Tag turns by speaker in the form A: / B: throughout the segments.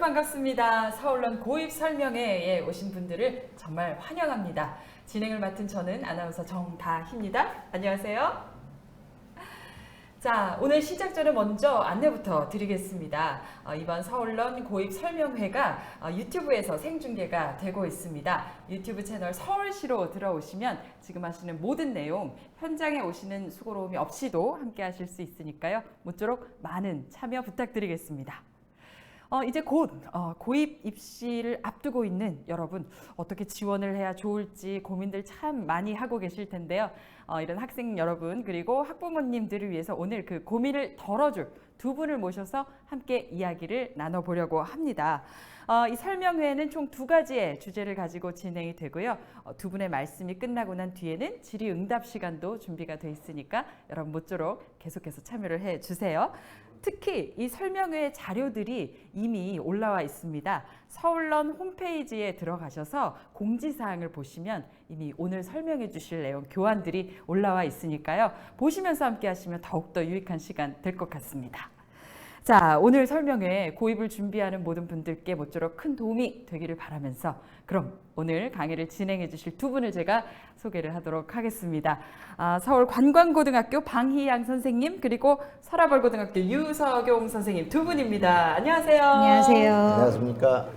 A: 반갑습니다. 서울론 고입 설명회에 오신 분들을 정말 환영합니다. 진행을 맡은 저는 아나운서 정다희입니다. 안녕하세요. 자, 오늘 시작 전에 먼저 안내부터 드리겠습니다. 이번 서울론 고입 설명회가 유튜브에서 생중계가 되고 있습니다. 유튜브 채널 서울시로 들어오시면 지금 하시는 모든 내용, 현장에 오시는 수고로움이 없이도 함께 하실 수 있으니까요. 모쪼록 많은 참여 부탁드리겠습니다. 이제 곧 고입 입시를 앞두고 있는 여러분, 어떻게 지원을 해야 좋을지 고민들 참 많이 하고 계실 텐데요. 이런 학생 여러분 그리고 학부모님들을 위해서 오늘 그 고민을 덜어줄 두 분을 모셔서 함께 이야기를 나눠보려고 합니다. 이 설명회는 총 두 가지의 주제를 가지고 진행이 되고요. 두 분의 말씀이 끝나고 난 뒤에는 질의응답 시간도 준비가 돼 있으니까 여러분 모쪼록 계속해서 참여를 해주세요. 특히 이 설명회 자료들이 이미 올라와 있습니다. 서울론 홈페이지에 들어가셔서 공지사항을 보시면 이미 오늘 설명해 주실 내용 교환들이 올라와 있으니까요. 보시면서 함께 하시면 더욱더 유익한 시간 될 것 같습니다. 자, 오늘 설명회 고입을 준비하는 모든 분들께 모쪼록 큰 도움이 되기를 바라면서 그럼 오늘 강의를 진행해 주실 두 분을 제가 소개를 하도록 하겠습니다. 서울관광고등학교 방희양 선생님 그리고 서라벌고등학교 유석용 선생님 두 분입니다. 안녕하세요.
B: 안녕하세요.
C: 안녕하십니까.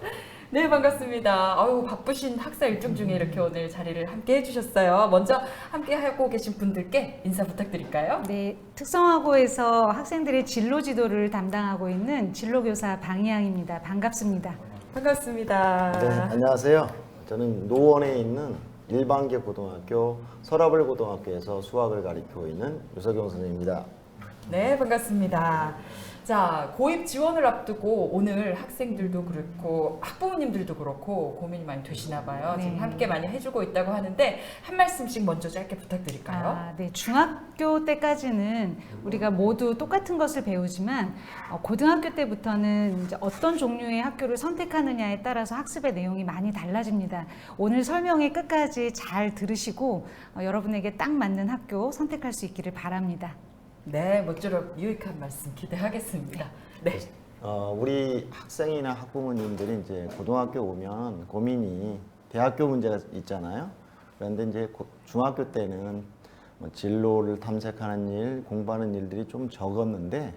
A: 네, 반갑습니다. 아유, 바쁘신 학사 일정 중에 이렇게 오늘 자리를 함께 해주셨어요. 먼저 함께 하고 계신 분들께 인사 부탁드릴까요?
B: 네, 특성화고에서 학생들의 진로 지도를 담당하고 있는 진로교사 방희양입니다. 반갑습니다.
A: 반갑습니다.
C: 네, 안녕하세요. 저는 노원에 있는 일반계 고등학교 서라벌고등학교에서 수학을 가르치고 있는 유석용 선생님입니다.
A: 네, 반갑습니다. 자, 고입 지원을 앞두고 오늘 학생들도 그렇고 학부모님들도 그렇고 고민이 많이 되시나 봐요.
B: 네.
A: 지금 함께 많이 해주고 있다고 하는데 한 말씀씩 먼저 짧게 부탁드릴까요?
B: 네, 중학교 때까지는 우리가 모두 똑같은 것을 배우지만 고등학교 때부터는 이제 어떤 종류의 학교를 선택하느냐에 따라서 학습의 내용이 많이 달라집니다. 오늘 설명회 끝까지 잘 들으시고 여러분에게 딱 맞는 학교 선택할 수 있기를 바랍니다.
A: 네, 모쪼록 유익한 말씀 기대하겠습니다. 네.
C: 우리 학생이나 학부모님들이 이제 고등학교 오면 고민이 대학교 문제가 있잖아요. 그런데 이제 중학교 때는 뭐 진로를 탐색하는 일, 공부하는 일들이 좀 적었는데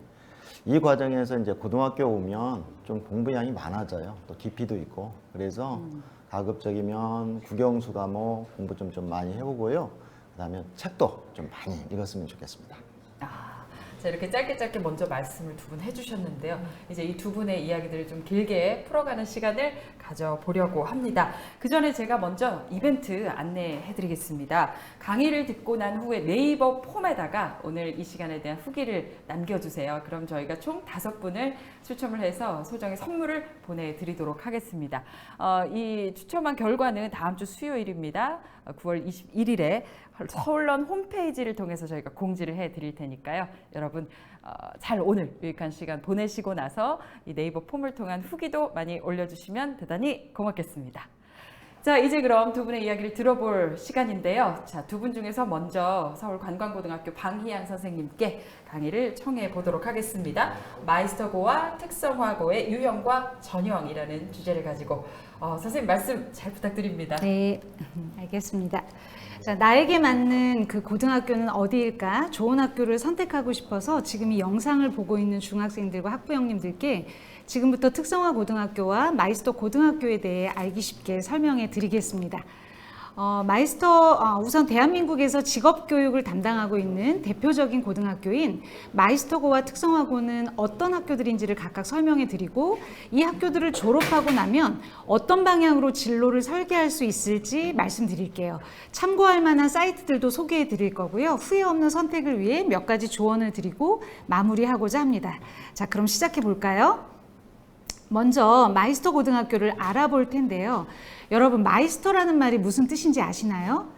C: 이 과정에서 이제 고등학교 오면 좀 공부량이 많아져요. 또 깊이도 있고. 그래서 가급적이면 국영수 과목 공부 좀 많이 해보고요. 그다음에 책도 좀 많이 읽었으면 좋겠습니다.
A: 자, 이렇게 짧게 먼저 말씀을 두 분 해주셨는데요. 이제 이 두 분의 이야기들을 좀 길게 풀어가는 시간을 가져보려고 합니다. 그 전에 제가 먼저 이벤트 안내해드리겠습니다. 강의를 듣고 난 후에 네이버 폼에다가 오늘 이 시간에 대한 후기를 남겨주세요. 그럼 저희가 총 5분을 추첨을 해서 소정의 선물을 보내드리도록 하겠습니다. 이 추첨한 결과는 다음 주 수요일입니다. 9월 21일에 서울론 홈페이지를 통해서 저희가 공지를 해드릴 테니까요. 여러분 잘 오늘 유익한 시간 보내시고 나서 이 네이버 폼을 통한 후기도 많이 올려주시면 대단히 고맙겠습니다. 자, 이제 그럼 두 분의 이야기를 들어볼 시간인데요. 자, 두 분 중에서 먼저 서울관광고등학교 방희양 선생님께 강의를 청해 보도록 하겠습니다. 마이스터고와 특성화고의 유형과 전형이라는 주제를 가지고 선생님 말씀 잘 부탁드립니다.
B: 네, 알겠습니다. 자, 나에게 맞는 그 고등학교는 어디일까? 좋은 학교를 선택하고 싶어서 지금 이 영상을 보고 있는 중학생들과 학부형님들께 지금부터 특성화 고등학교와 마이스터 고등학교에 대해 알기 쉽게 설명해 드리겠습니다. 우선 대한민국에서 직업교육을 담당하고 있는 대표적인 고등학교인 마이스터고와 특성화고는 어떤 학교들인지를 각각 설명해 드리고 이 학교들을 졸업하고 나면 어떤 방향으로 진로를 설계할 수 있을지 말씀드릴게요. 참고할 만한 사이트들도 소개해 드릴 거고요. 후회 없는 선택을 위해 몇 가지 조언을 드리고 마무리하고자 합니다. 자, 그럼 시작해 볼까요? 먼저 마이스터 고등학교를 알아볼 텐데요. 여러분, 마이스터라는 말이 무슨 뜻인지 아시나요?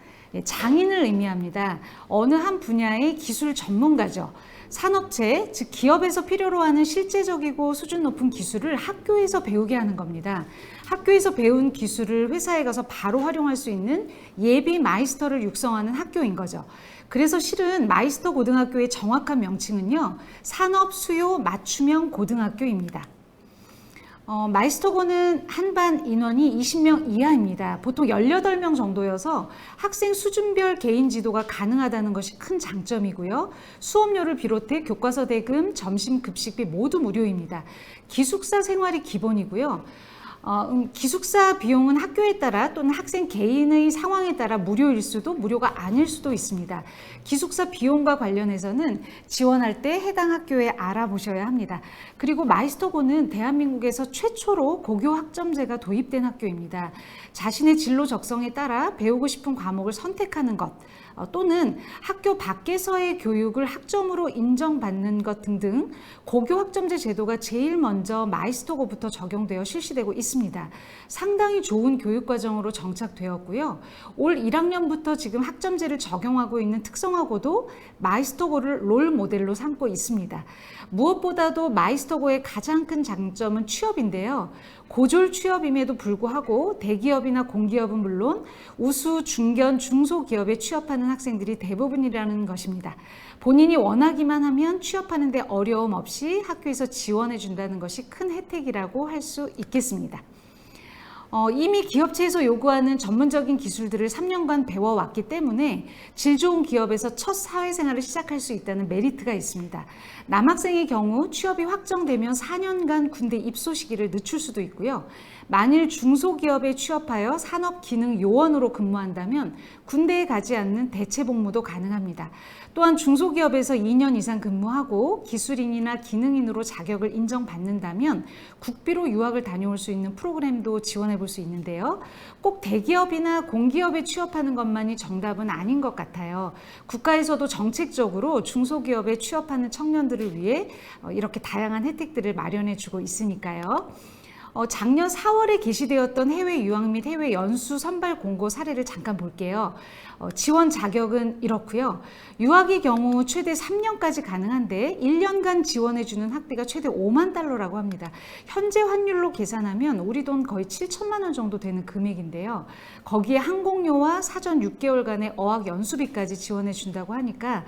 B: 장인을 의미합니다. 어느 한 분야의 기술 전문가죠. 산업체, 즉 기업에서 필요로 하는 실제적이고 수준 높은 기술을 학교에서 배우게 하는 겁니다. 학교에서 배운 기술을 회사에 가서 바로 활용할 수 있는 예비 마이스터를 육성하는 학교인 거죠. 그래서 실은 마이스터 고등학교의 정확한 명칭은요, 산업 수요 맞춤형 고등학교입니다. 마이스터고는 한반 인원이 20명 이하입니다. 보통 18명 정도여서 학생 수준별 개인 지도가 가능하다는 것이 큰 장점이고요. 수업료를 비롯해 교과서 대금, 점심 급식비 모두 무료입니다. 기숙사 생활이 기본이고요. 기숙사 비용은 학교에 따라 또는 학생 개인의 상황에 따라 무료일 수도 무료가 아닐 수도 있습니다. 기숙사 비용과 관련해서는 지원할 때 해당 학교에 알아보셔야 합니다. 그리고 마이스터고는 대한민국에서 최초로 고교 학점제가 도입된 학교입니다. 자신의 진로 적성에 따라 배우고 싶은 과목을 선택하는 것, 또는 학교 밖에서의 교육을 학점으로 인정받는 것 등등 고교 학점제 제도가 제일 먼저 마이스터고부터 적용되어 실시되고 있습니다. 상당히 좋은 교육과정으로 정착되었고요. 올 1학년부터 지금 학점제를 적용하고 있는 특성화고도 마이스터고를 롤 모델로 삼고 있습니다. 무엇보다도 마이스터고의 가장 큰 장점은 취업인데요. 고졸 취업임에도 불구하고 대기업이나 공기업은 물론 우수, 중견, 중소기업에 취업하는 학생들이 대부분이라는 것입니다. 본인이 원하기만 하면 취업하는 데 어려움 없이 학교에서 지원해 준다는 것이 큰 혜택이라고 할 수 있겠습니다. 이미 기업체에서 요구하는 전문적인 기술들을 3년간 배워왔기 때문에 질 좋은 기업에서 첫 사회생활을 시작할 수 있다는 메리트가 있습니다. 남학생의 경우 취업이 확정되면 4년간 군대 입소 시기를 늦출 수도 있고요. 만일 중소기업에 취업하여 산업기능요원으로 근무한다면 군대에 가지 않는 대체복무도 가능합니다. 또한 중소기업에서 2년 이상 근무하고 기술인이나 기능인으로 자격을 인정받는다면 국비로 유학을 다녀올 수 있는 프로그램도 지원해 볼 수 있는데요. 꼭 대기업이나 공기업에 취업하는 것만이 정답은 아닌 것 같아요. 국가에서도 정책적으로 중소기업에 취업하는 청년들을 위해 이렇게 다양한 혜택들을 마련해 주고 있으니까요. 작년 4월에 게시되었던 해외 유학 및 해외 연수 선발 공고 사례를 잠깐 볼게요. 지원 자격은 이렇고요. 유학의 경우 최대 3년까지 가능한데 1년간 지원해주는 학비가 최대 5만 달러라고 합니다. 현재 환율로 계산하면 우리 돈 거의 7천만 원 정도 되는 금액인데요. 거기에 항공료와 사전 6개월간의 어학 연수비까지 지원해 준다고 하니까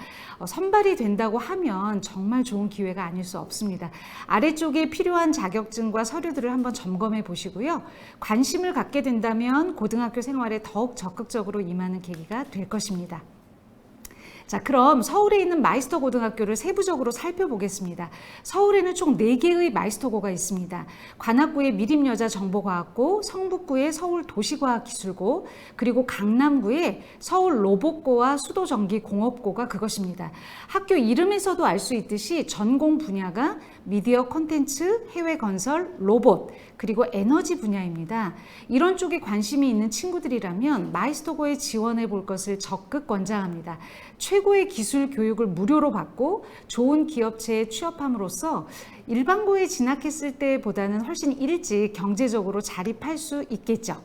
B: 선발이 된다고 하면 정말 좋은 기회가 아닐 수 없습니다. 아래쪽에 필요한 자격증과 서류들을 한번 점검해 보시고요. 관심을 갖게 된다면 고등학교 생활에 더욱 적극적으로 임하는 계기가 될 것입니다. 자, 그럼 서울에 있는 마이스터 고등학교를 세부적으로 살펴보겠습니다. 서울에는 총 4개의 마이스터고가 있습니다. 관악구의 미림여자정보과학고, 성북구의 서울도시과학기술고, 그리고 강남구의 서울로봇고와 수도전기공업고가 그것입니다. 학교 이름에서도 알 수 있듯이 전공 분야가 미디어 콘텐츠, 해외건설, 로봇, 그리고 에너지 분야입니다. 이런 쪽에 관심이 있는 친구들이라면 마이스터고에 지원해 볼 것을 적극 권장합니다. 최고의 기술 교육을 무료로 받고 좋은 기업체에 취업함으로써 일반고에 진학했을 때보다는 훨씬 일찍 경제적으로 자립할 수 있겠죠.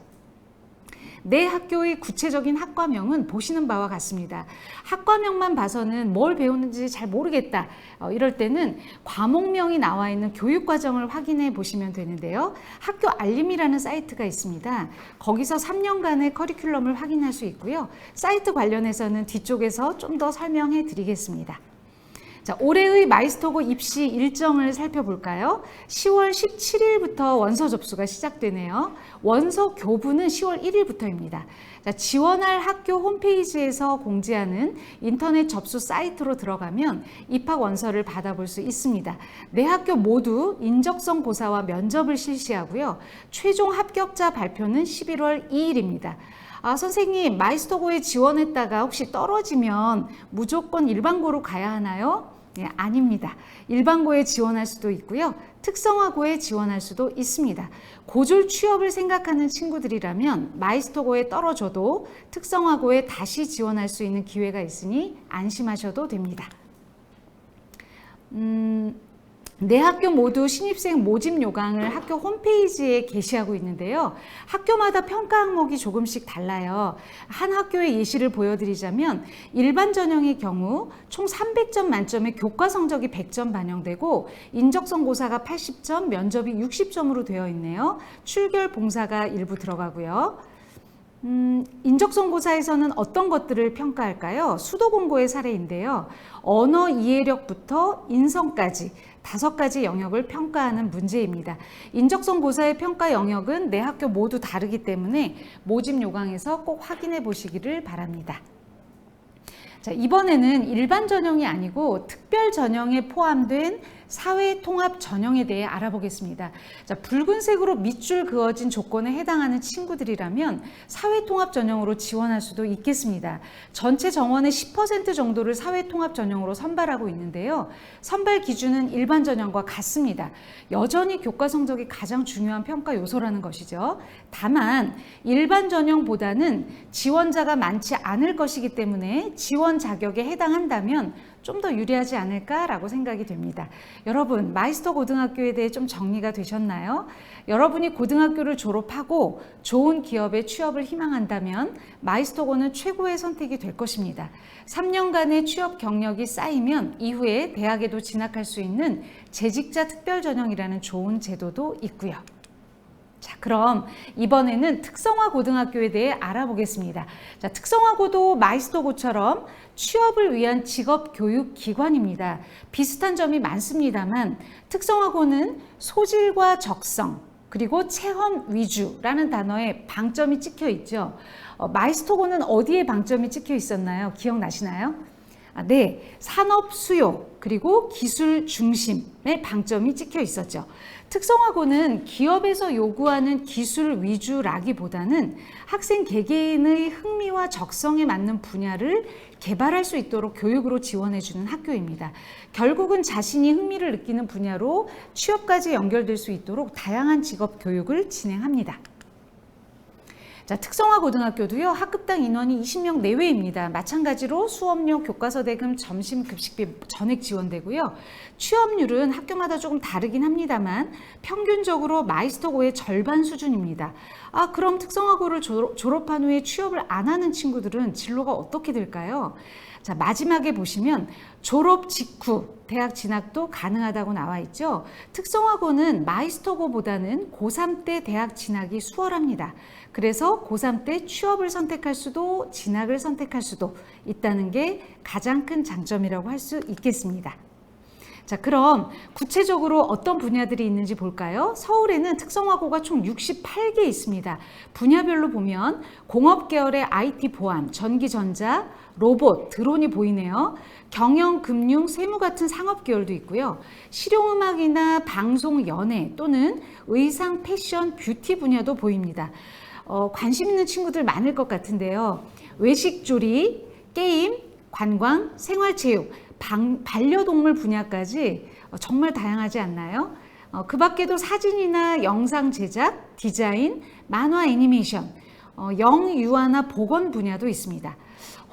B: 내 학교의 구체적인 학과명은 보시는 바와 같습니다. 학과명만 봐서는 뭘 배우는지 잘 모르겠다. 이럴 때는 과목명이 나와 있는 교육과정을 확인해 보시면 되는데요. 학교 알림이라는 사이트가 있습니다. 거기서 3년간의 커리큘럼을 확인할 수 있고요. 사이트 관련해서는 뒤쪽에서 좀 더 설명해 드리겠습니다. 자, 올해의 마이스터고 입시 일정을 살펴볼까요? 10월 17일부터 원서 접수가 시작되네요. 원서 교부는 10월 1일부터입니다. 자, 지원할 학교 홈페이지에서 공지하는 인터넷 접수 사이트로 들어가면 입학 원서를 받아볼 수 있습니다. 네 학교 모두 인적성 고사와 면접을 실시하고요. 최종 합격자 발표는 11월 2일입니다. 선생님, 마이스터고에 지원했다가 혹시 떨어지면 무조건 일반고로 가야 하나요? 네, 아닙니다. 일반고에 지원할 수도 있고요. 특성화고에 지원할 수도 있습니다. 고졸 취업을 생각하는 친구들이라면 마이스터고에 떨어져도 특성화고에 다시 지원할 수 있는 기회가 있으니 안심하셔도 됩니다. 네 학교 모두 신입생 모집 요강을 학교 홈페이지에 게시하고 있는데요. 학교마다 평가 항목이 조금씩 달라요. 한 학교의 예시를 보여드리자면 일반 전형의 경우 총 300점 만점에 교과 성적이 100점 반영되고 인적성 고사가 80점, 면접이 60점으로 되어 있네요. 출결 봉사가 일부 들어가고요. 인적성 고사에서는 어떤 것들을 평가할까요? 수도 공고의 사례인데요. 언어 이해력부터 인성까지 5가지 영역을 평가하는 문제입니다. 인적성 고사의 평가 영역은 내 학교 모두 다르기 때문에 모집 요강에서 꼭 확인해 보시기를 바랍니다. 자, 이번에는 일반 전형이 아니고 특별 전형에 포함된 사회 통합 전형에 대해 알아보겠습니다. 자, 붉은색으로 밑줄 그어진 조건에 해당하는 친구들이라면 사회 통합 전형으로 지원할 수도 있겠습니다. 전체 정원의 10% 정도를 사회 통합 전형으로 선발하고 있는데요. 선발 기준은 일반 전형과 같습니다. 여전히 교과 성적이 가장 중요한 평가 요소라는 것이죠. 다만 일반 전형보다는 지원자가 많지 않을 것이기 때문에 지원 자격에 해당한다면 좀 더 유리하지 않을까라고 생각이 됩니다. 여러분, 마이스터 고등학교에 대해 좀 정리가 되셨나요? 여러분이 고등학교를 졸업하고 좋은 기업에 취업을 희망한다면 마이스터고는 최고의 선택이 될 것입니다. 3년간의 취업 경력이 쌓이면 이후에 대학에도 진학할 수 있는 재직자 특별전형이라는 좋은 제도도 있고요. 자, 그럼 이번에는 특성화 고등학교에 대해 알아보겠습니다. 자, 특성화고도 마이스터고처럼 취업을 위한 직업교육기관입니다. 비슷한 점이 많습니다만 특성화고는 소질과 적성 그리고 체험 위주라는 단어에 방점이 찍혀 있죠. 마이스터고는 어디에 방점이 찍혀 있었나요? 기억나시나요? 네, 산업 수요 그리고 기술 중심의 방점이 찍혀 있었죠. 특성화고는 기업에서 요구하는 기술 위주라기보다는 학생 개개인의 흥미와 적성에 맞는 분야를 개발할 수 있도록 교육으로 지원해주는 학교입니다. 결국은 자신이 흥미를 느끼는 분야로 취업까지 연결될 수 있도록 다양한 직업 교육을 진행합니다. 자, 특성화 고등학교도요, 학급당 인원이 20명 내외입니다. 마찬가지로 수업료, 교과서 대금, 점심급식비 전액 지원되고요. 취업률은 학교마다 조금 다르긴 합니다만 평균적으로 마이스터고의 절반 수준입니다. 그럼 특성화고를 졸업한 후에 취업을 안 하는 친구들은 진로가 어떻게 될까요? 자, 마지막에 보시면 졸업 직후 대학 진학도 가능하다고 나와 있죠. 특성화고는 마이스터고보다는 고3 때 대학 진학이 수월합니다. 그래서 고3 때 취업을 선택할 수도 진학을 선택할 수도 있다는 게 가장 큰 장점이라고 할 수 있겠습니다. 자, 그럼 구체적으로 어떤 분야들이 있는지 볼까요? 서울에는 특성화고가 총 68개 있습니다. 분야별로 보면 공업 계열의 IT 보안, 전기전자, 로봇, 드론이 보이네요. 경영, 금융, 세무 같은 상업 계열도 있고요. 실용음악이나 방송, 연예 또는 의상, 패션, 뷰티 분야도 보입니다. 관심 있는 친구들 많을 것 같은데요. 외식조리, 게임, 관광, 생활체육, 반려동물 분야까지 정말 다양하지 않나요? 그 밖에도 사진이나 영상 제작, 디자인, 만화 애니메이션, 영유아나 보건 분야도 있습니다.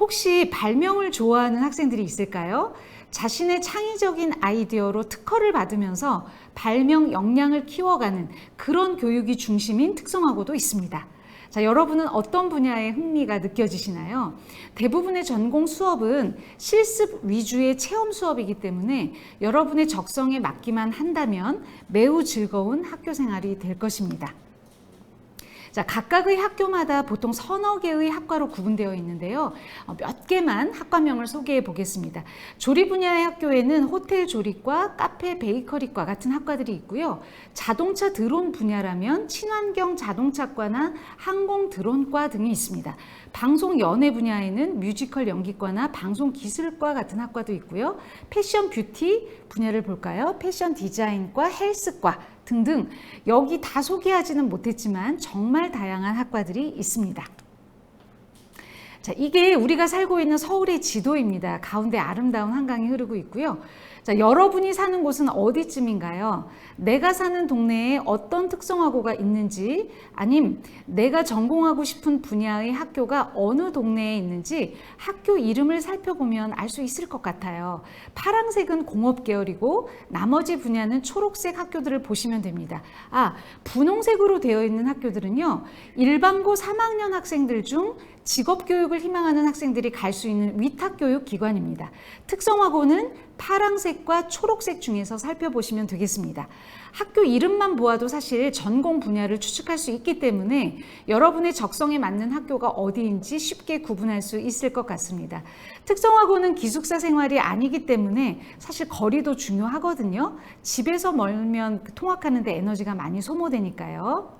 B: 혹시 발명을 좋아하는 학생들이 있을까요? 자신의 창의적인 아이디어로 특허를 받으면서 발명 역량을 키워가는 그런 교육이 중심인 특성화고도 있습니다. 자, 여러분은 어떤 분야에 흥미가 느껴지시나요? 대부분의 전공 수업은 실습 위주의 체험 수업이기 때문에 여러분의 적성에 맞기만 한다면 매우 즐거운 학교 생활이 될 것입니다. 자, 각각의 학교마다 보통 서너 개의 학과로 구분되어 있는데요. 몇 개만 학과명을 소개해 보겠습니다. 조리 분야의 학교에는 호텔 조리과, 카페 베이커리과 같은 학과들이 있고요. 자동차 드론 분야라면 친환경 자동차과나 항공 드론과 등이 있습니다. 방송 연예 분야에는 뮤지컬 연기과나 방송 기술과 같은 학과도 있고요. 패션 뷰티 분야를 볼까요? 패션 디자인과, 헬스과 등등 여기 다 소개하지는 못했지만 정말 다양한 학과들이 있습니다. 자, 이게 우리가 살고 있는 서울의 지도입니다. 가운데 아름다운 한강이 흐르고 있고요. 자, 여러분이 사는 곳은 어디쯤인가요? 내가 사는 동네에 어떤 특성화고가 있는지, 아님 내가 전공하고 싶은 분야의 학교가 어느 동네에 있는지 학교 이름을 살펴보면 알 수 있을 것 같아요. 파란색은 공업 계열이고 나머지 분야는 초록색 학교들을 보시면 됩니다. 분홍색으로 되어 있는 학교들은요, 일반고 3학년 학생들 중 직업교육을 희망하는 학생들이 갈 수 있는 위탁교육기관입니다. 특성화고는 파랑색과 초록색 중에서 살펴보시면 되겠습니다. 학교 이름만 보아도 사실 전공 분야를 추측할 수 있기 때문에 여러분의 적성에 맞는 학교가 어디인지 쉽게 구분할 수 있을 것 같습니다. 특성화고는 기숙사 생활이 아니기 때문에 사실 거리도 중요하거든요. 집에서 멀면 통학하는 데 에너지가 많이 소모되니까요.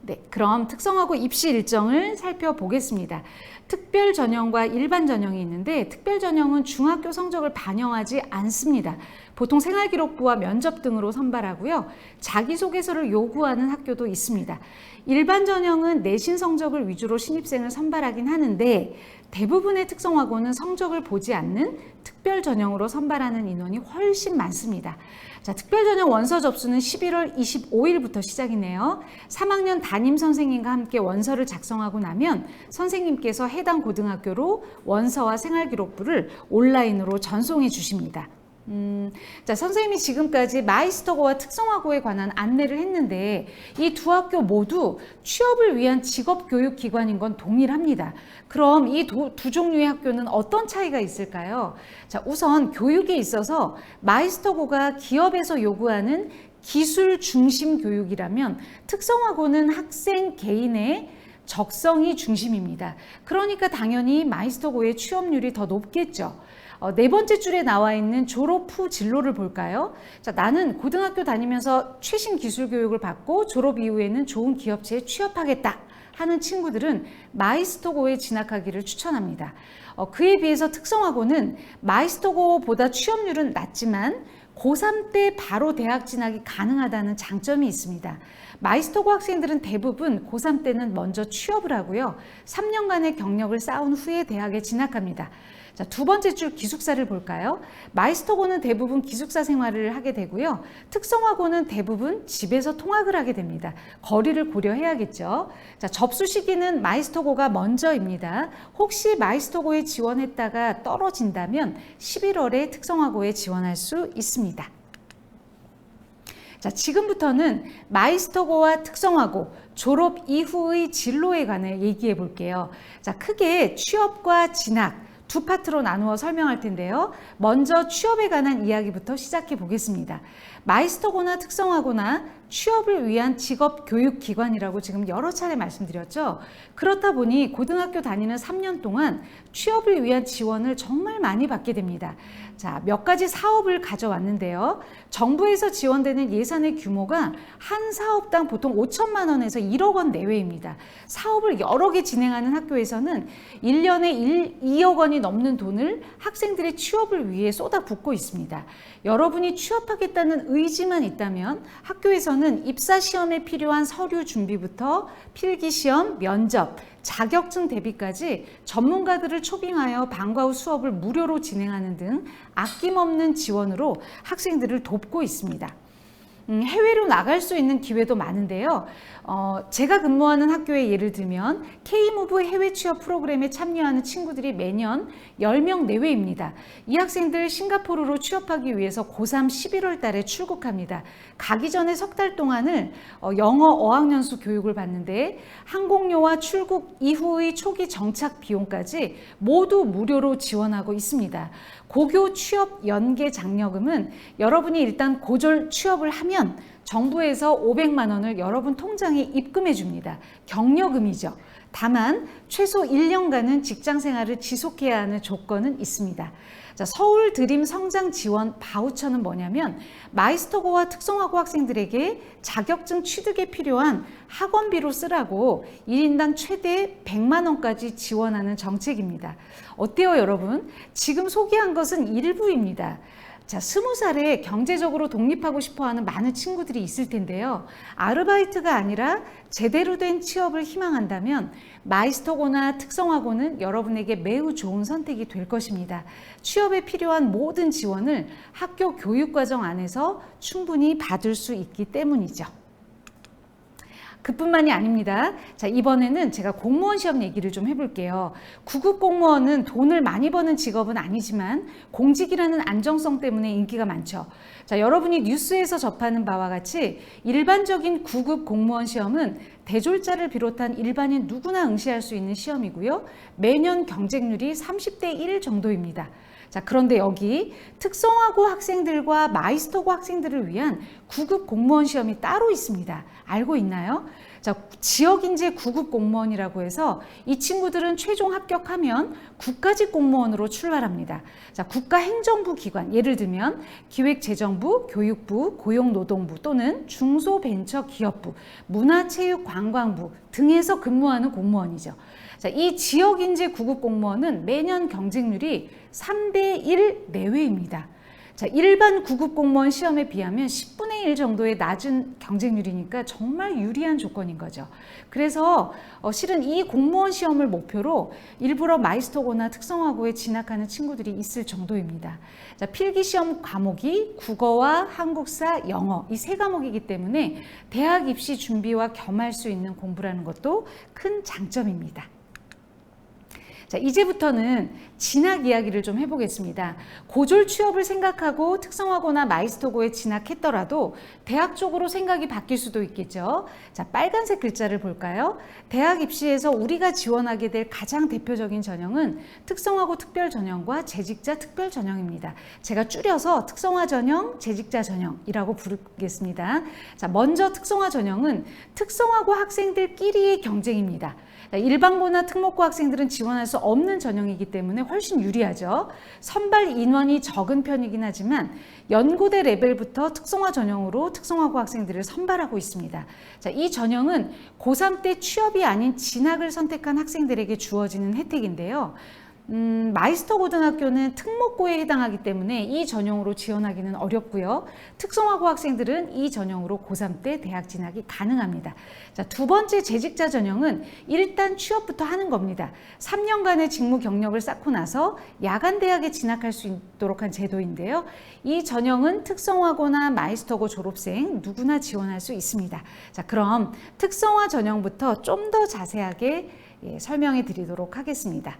B: 네, 그럼 특성화고 입시 일정을 살펴보겠습니다. 특별 전형과 일반 전형이 있는데 특별 전형은 중학교 성적을 반영하지 않습니다. 보통 생활기록부와 면접 등으로 선발하고요. 자기소개서를 요구하는 학교도 있습니다. 일반 전형은 내신 성적을 위주로 신입생을 선발하긴 하는데 대부분의 특성화고는 성적을 보지 않는 특별 전형으로 선발하는 인원이 훨씬 많습니다. 자, 특별 전형 원서 접수는 11월 25일부터 시작이네요. 3학년 담임 선생님과 함께 원서를 작성하고 나면 선생님께서 해당 고등학교로 원서와 생활기록부를 온라인으로 전송해 주십니다. 자, 선생님이 지금까지 마이스터고와 특성화고에 관한 안내를 했는데 이 두 학교 모두 취업을 위한 직업교육기관인 건 동일합니다. 그럼 이 두 종류의 학교는 어떤 차이가 있을까요? 자, 우선 교육에 있어서 마이스터고가 기업에서 요구하는 기술 중심 교육이라면 특성화고는 학생 개인의 적성이 중심입니다. 그러니까 당연히 마이스터고의 취업률이 더 높겠죠. 네 번째 줄에 나와 있는 졸업 후 진로를 볼까요? 자, 나는 고등학교 다니면서 최신 기술 교육을 받고 졸업 이후에는 좋은 기업체에 취업하겠다 하는 친구들은 마이스터고에 진학하기를 추천합니다. 그에 비해서 특성화고는 마이스터고보다 취업률은 낮지만 고3 때 바로 대학 진학이 가능하다는 장점이 있습니다. 마이스터고 학생들은 대부분 고3 때는 먼저 취업을 하고요. 3년간의 경력을 쌓은 후에 대학에 진학합니다. 자, 두 번째 줄 기숙사를 볼까요? 마이스터고는 대부분 기숙사 생활을 하게 되고요. 특성화고는 대부분 집에서 통학을 하게 됩니다. 거리를 고려해야겠죠. 자, 접수 시기는 마이스터고가 먼저입니다. 혹시 마이스터고에 지원했다가 떨어진다면 11월에 특성화고에 지원할 수 있습니다. 자, 지금부터는 마이스터고와 특성화고 졸업 이후의 진로에 관해 얘기해 볼게요. 자, 크게 취업과 진학 두 파트로 나누어 설명할 텐데요. 먼저 취업에 관한 이야기부터 시작해 보겠습니다. 마이스터고나 특성화고나 취업을 위한 직업교육기관이라고 지금 여러 차례 말씀드렸죠. 그렇다 보니 고등학교 다니는 3년 동안 취업을 위한 지원을 정말 많이 받게 됩니다. 자, 몇 가지 사업을 가져왔는데요. 정부에서 지원되는 예산의 규모가 한 사업당 보통 5천만 원에서 1억 원 내외입니다. 사업을 여러 개 진행하는 학교에서는 1년에 2억 원이 넘는 돈을 학생들의 취업을 위해 쏟아붓고 있습니다. 여러분이 취업하겠다는 의지만 있다면 학교에서는 입사 시험에 필요한 서류 준비부터 필기시험, 면접, 자격증 대비까지 전문가들을 초빙하여 방과 후 수업을 무료로 진행하는 등 아낌없는 지원으로 학생들을 돕고 있습니다. 해외로 나갈 수 있는 기회도 많은데요. 제가 근무하는 학교의 예를 들면 K-무브 해외 취업 프로그램에 참여하는 친구들이 매년 10명 내외입니다. 이 학생들 싱가포르로 취업하기 위해서 고3 11월 달에 출국합니다. 가기 전에 석 달 동안을 영어 어학연수 교육을 받는데 항공료와 출국 이후의 초기 정착 비용까지 모두 무료로 지원하고 있습니다. 고교 취업 연계 장려금은 여러분이 일단 고졸 취업을 하면 정부에서 500만 원을 여러분 통장에 입금해 줍니다. 격려금이죠. 다만 최소 1년간은 직장 생활을 지속해야 하는 조건은 있습니다. 자, 서울 드림 성장 지원 바우처는 뭐냐면 마이스터고와 특성화고 학생들에게 자격증 취득에 필요한 학원비로 쓰라고 1인당 최대 100만 원까지 지원하는 정책입니다. 어때요, 여러분? 지금 소개한 것은 일부입니다. 자, 20살에 경제적으로 독립하고 싶어하는 많은 친구들이 있을 텐데요. 아르바이트가 아니라 제대로 된 취업을 희망한다면 마이스터고나 특성화고는 여러분에게 매우 좋은 선택이 될 것입니다. 취업에 필요한 모든 지원을 학교 교육과정 안에서 충분히 받을 수 있기 때문이죠. 그뿐만이 아닙니다. 자, 이번에는 제가 공무원 시험 얘기를 좀 해볼게요. 구급 공무원은 돈을 많이 버는 직업은 아니지만 공직이라는 안정성 때문에 인기가 많죠. 자, 여러분이 뉴스에서 접하는 바와 같이 일반적인 구급 공무원 시험은 대졸자를 비롯한 일반인 누구나 응시할 수 있는 시험이고요. 매년 경쟁률이 30대 1 정도입니다. 자, 그런데 여기 특성화고 학생들과 마이스터고 학생들을 위한 9급 공무원 시험이 따로 있습니다. 알고 있나요? 자, 지역인재 9급 공무원이라고 해서 이 친구들은 최종 합격하면 국가직 공무원으로 출발합니다. 자, 국가행정부 기관, 예를 들면 기획재정부, 교육부, 고용노동부 또는 중소벤처기업부, 문화체육관광부 등에서 근무하는 공무원이죠. 자, 이 지역인재 9급 공무원은 매년 경쟁률이 3대 1 내외입니다. 자, 일반 9급 공무원 시험에 비하면 10분의 1 정도의 낮은 경쟁률이니까 정말 유리한 조건인 거죠. 그래서 실은 이 공무원 시험을 목표로 일부러 마이스터고나 특성화고에 진학하는 친구들이 있을 정도입니다. 자, 필기 시험 과목이 국어와 한국사, 영어 이 세 과목이기 때문에 대학 입시 준비와 겸할 수 있는 공부라는 것도 큰 장점입니다. 자, 이제부터는 진학 이야기를 좀 해보겠습니다. 고졸 취업을 생각하고 특성화고나 마이스터고에 진학했더라도 대학 쪽으로 생각이 바뀔 수도 있겠죠. 자, 빨간색 글자를 볼까요? 대학 입시에서 우리가 지원하게 될 가장 대표적인 전형은 특성화고 특별 전형과 재직자 특별 전형입니다. 제가 줄여서 특성화 전형, 재직자 전형이라고 부르겠습니다. 자, 먼저 특성화 전형은 특성화고 학생들끼리의 경쟁입니다. 일반고나 특목고 학생들은 지원할 수 없는 전형이기 때문에 훨씬 유리하죠. 선발 인원이 적은 편이긴 하지만 연고대 레벨부터 특성화 전형으로 특성화고 학생들을 선발하고 있습니다. 자, 이 전형은 고3 때 취업이 아닌 진학을 선택한 학생들에게 주어지는 혜택인데요. 마이스터 고등학교는 특목고에 해당하기 때문에 이 전형으로 지원하기는 어렵고요. 특성화고 학생들은 이 전형으로 고3 때 대학 진학이 가능합니다. 자, 두 번째 재직자 전형은 일단 취업부터 하는 겁니다. 3년간의 직무 경력을 쌓고 나서 야간 대학에 진학할 수 있도록 한 제도인데요. 이 전형은 특성화고나 마이스터고 졸업생 누구나 지원할 수 있습니다. 자, 그럼 특성화 전형부터 좀 더 자세하게 설명해 드리도록 하겠습니다.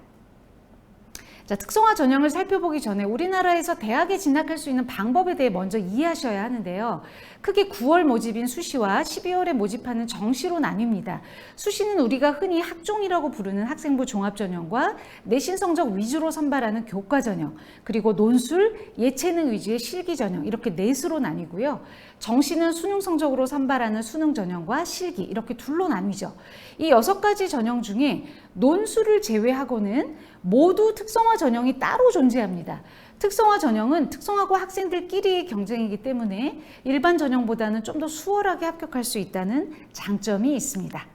B: 자, 특성화 전형을 살펴보기 전에 우리나라에서 대학에 진학할 수 있는 방법에 대해 먼저 이해하셔야 하는데요. 크게 9월 모집인 수시와 12월에 모집하는 정시로 나뉩니다. 수시는 우리가 흔히 학종이라고 부르는 학생부 종합전형과 내신 성적 위주로 선발하는 교과전형, 그리고 논술, 예체능 위주의 실기전형 이렇게 넷으로 나뉘고요. 정시는 수능 성적으로 선발하는 수능전형과 실기 이렇게 둘로 나뉘죠. 이 6가지 전형 중에 논술을 제외하고는 모두 특성화 전형이 따로 존재합니다. 특성화 전형은 특성화고 학생들끼리의 경쟁이기 때문에 일반 전형보다는 좀 더 수월하게 합격할 수 있다는 장점이 있습니다.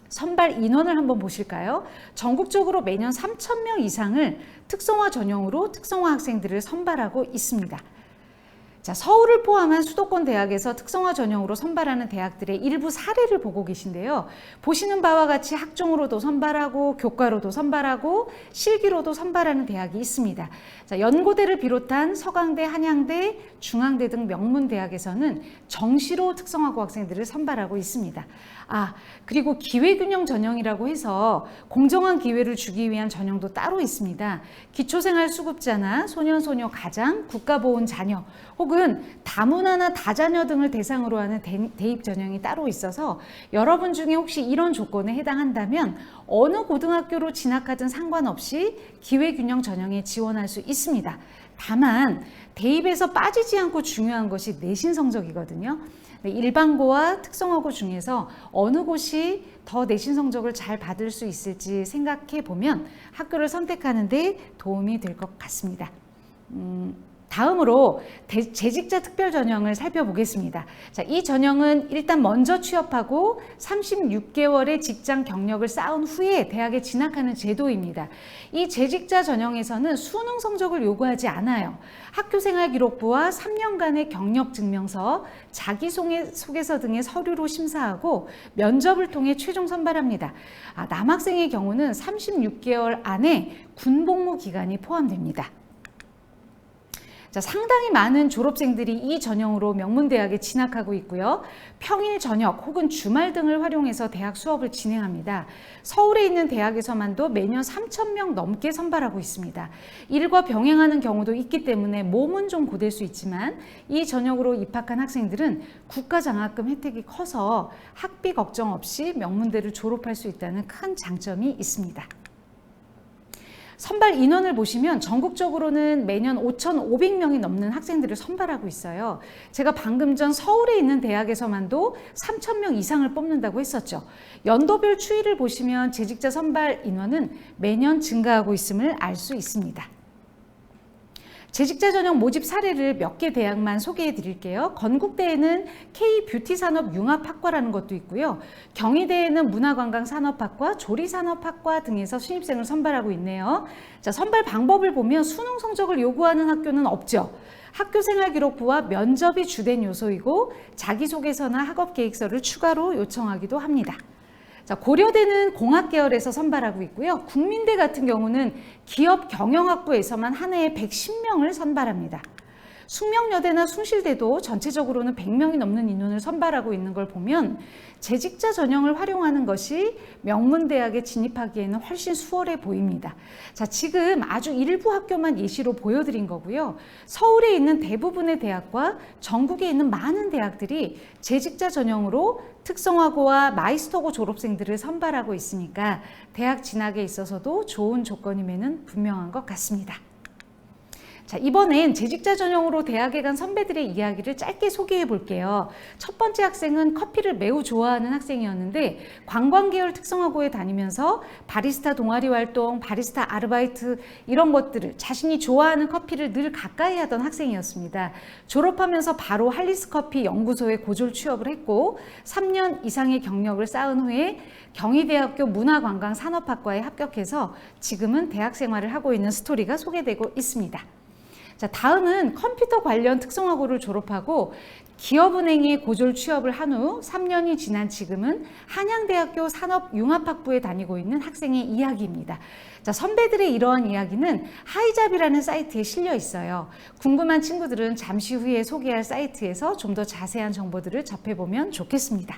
B: 선발 인원을 한번 보실까요? 전국적으로 매년 3,000명 이상을 특성화 전형으로 특성화 학생들을 선발하고 있습니다. 자, 서울을 포함한 수도권 대학에서 특성화 전형으로 선발하는 대학들의 일부 사례를 보고 계신데요. 보시는 바와 같이 학종으로도 선발하고 교과로도 선발하고 실기로도 선발하는 대학이 있습니다. 자, 연고대를 비롯한 서강대, 한양대, 중앙대 등 명문대학에서는 정시로 특성화고 학생들을 선발하고 있습니다. 그리고 기회균형 전형이라고 해서 공정한 기회를 주기 위한 전형도 따로 있습니다. 기초생활수급자나 소년소녀 가장, 국가보훈 자녀 혹은 다문화나 다자녀 등을 대상으로 하는 대입 전형이 따로 있어서 여러분 중에 혹시 이런 조건에 해당한다면 어느 고등학교로 진학하든 상관없이 기회균형 전형에 지원할 수 있습니다. 다만 대입에서 빠지지 않고 중요한 것이 내신 성적이거든요. 일반고와 특성화고 중에서 어느 곳이 더 내신 성적을 잘 받을 수 있을지 생각해 보면 학교를 선택하는 데 도움이 될 것 같습니다. 다음으로 재직자 특별 전형을 살펴보겠습니다. 자, 이 전형은 일단 먼저 취업하고 36개월의 직장 경력을 쌓은 후에 대학에 진학하는 제도입니다. 이 재직자 전형에서는 수능 성적을 요구하지 않아요. 학교생활기록부와 3년간의 경력증명서, 자기소개서 등의 서류로 심사하고 면접을 통해 최종 선발합니다. 남학생의 경우는 36개월 안에 군복무 기간이 포함됩니다. 자, 상당히 많은 졸업생들이 이 전형으로 명문대학에 진학하고 있고요. 평일 저녁 혹은 주말 등을 활용해서 대학 수업을 진행합니다. 서울에 있는 대학에서만도 매년 3,000명 넘게 선발하고 있습니다. 일과 병행하는 경우도 있기 때문에 몸은 좀 고될 수 있지만 이 전형으로 입학한 학생들은 국가장학금 혜택이 커서 학비 걱정 없이 명문대를 졸업할 수 있다는 큰 장점이 있습니다. 선발 인원을 보시면 전국적으로는 매년 5,500명이 넘는 학생들을 선발하고 있어요. 제가 방금 전 서울에 있는 대학에서만도 3,000명 이상을 뽑는다고 했었죠. 연도별 추이를 보시면 재직자 선발 인원은 매년 증가하고 있음을 알 수 있습니다. 재직자 전형 모집 사례를 몇 개 대학만 소개해 드릴게요. 건국대에는 K뷰티산업융합학과라는 것도 있고요. 경희대에는 문화관광산업학과, 조리산업학과 등에서 신입생을 선발하고 있네요. 자, 선발 방법을 보면 수능 성적을 요구하는 학교는 없죠. 학교생활기록부와 면접이 주된 요소이고 자기소개서나 학업계획서를 추가로 요청하기도 합니다. 자, 고려대는 공학계열에서 선발하고 있고요. 국민대 같은 경우는 기업경영학부에서만 한 해에 110명을 선발합니다. 숙명여대나 숭실대도 전체적으로는 100명이 넘는 인원을 선발하고 있는 걸 보면 재직자 전형을 활용하는 것이 명문대학에 진입하기에는 훨씬 수월해 보입니다. 자, 지금 아주 일부 학교만 예시로 보여드린 거고요. 서울에 있는 대부분의 대학과 전국에 있는 많은 대학들이 재직자 전형으로 특성화고와 마이스터고 졸업생들을 선발하고 있으니까 대학 진학에 있어서도 좋은 조건임에는 분명한 것 같습니다. 자, 이번엔 재직자 전형으로 대학에 간 선배들의 이야기를 짧게 소개해 볼게요. 첫 번째 학생은 커피를 매우 좋아하는 학생이었는데 관광계열 특성화고에 다니면서 바리스타 동아리 활동, 바리스타 아르바이트 이런 것들을 자신이 좋아하는 커피를 늘 가까이 하던 학생이었습니다. 졸업하면서 바로 할리스커피 연구소에 고졸 취업을 했고 3년 이상의 경력을 쌓은 후에 경희대학교 문화관광산업학과에 합격해서 지금은 대학 생활을 하고 있는 스토리가 소개되고 있습니다. 자, 다음은 컴퓨터 관련 특성화고를 졸업하고 기업은행에 고졸 취업을 한 후 3년이 지난 지금은 한양대학교 산업융합학부에 다니고 있는 학생의 이야기입니다. 자, 선배들의 이러한 이야기는 하이잡이라는 사이트에 실려 있어요. 궁금한 친구들은 잠시 후에 소개할 사이트에서 좀 더 자세한 정보들을 접해보면 좋겠습니다.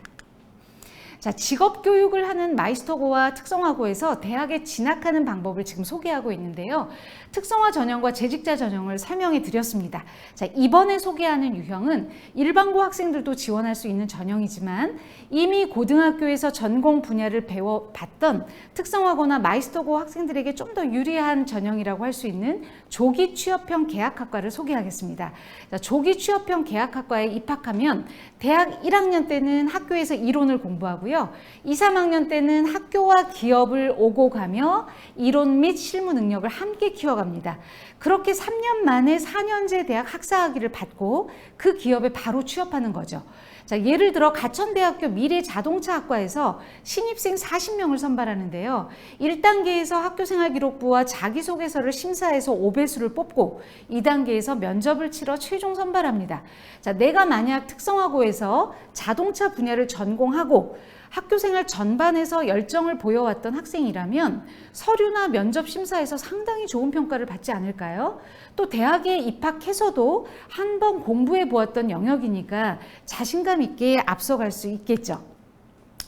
B: 자, 직업교육을 하는 마이스터고와 특성화고에서 대학에 진학하는 방법을 지금 소개하고 있는데요. 특성화 전형과 재직자 전형을 설명해 드렸습니다. 자, 이번에 소개하는 유형은 일반고 학생들도 지원할 수 있는 전형이지만 이미 고등학교에서 전공 분야를 배워봤던 특성화고나 마이스터고 학생들에게 좀 더 유리한 전형이라고 할 수 있는 조기 취업형 계약학과를 소개하겠습니다. 자, 조기 취업형 계약학과에 입학하면 대학 1학년 때는 학교에서 이론을 공부하고요. 2, 3학년 때는 학교와 기업을 오고 가며 이론 및 실무 능력을 함께 키워갑니다. 그렇게 3년 만에 4년제 대학 학사학위를 받고 그 기업에 바로 취업하는 거죠. 자, 예를 들어 가천대학교 미래자동차학과에서 신입생 40명을 선발하는데요. 1단계에서 학교생활기록부와 자기소개서를 심사해서 5배수를 뽑고 2단계에서 면접을 치러 최종 선발합니다. 자, 내가 만약 특성화고에서 자동차 분야를 전공하고 학교생활 전반에서 열정을 보여왔던 학생이라면 서류나 면접 심사에서 상당히 좋은 평가를 받지 않을까요? 또 대학에 입학해서도 한 번 공부해 보았던 영역이니까 자신감 있게 앞서갈 수 있겠죠.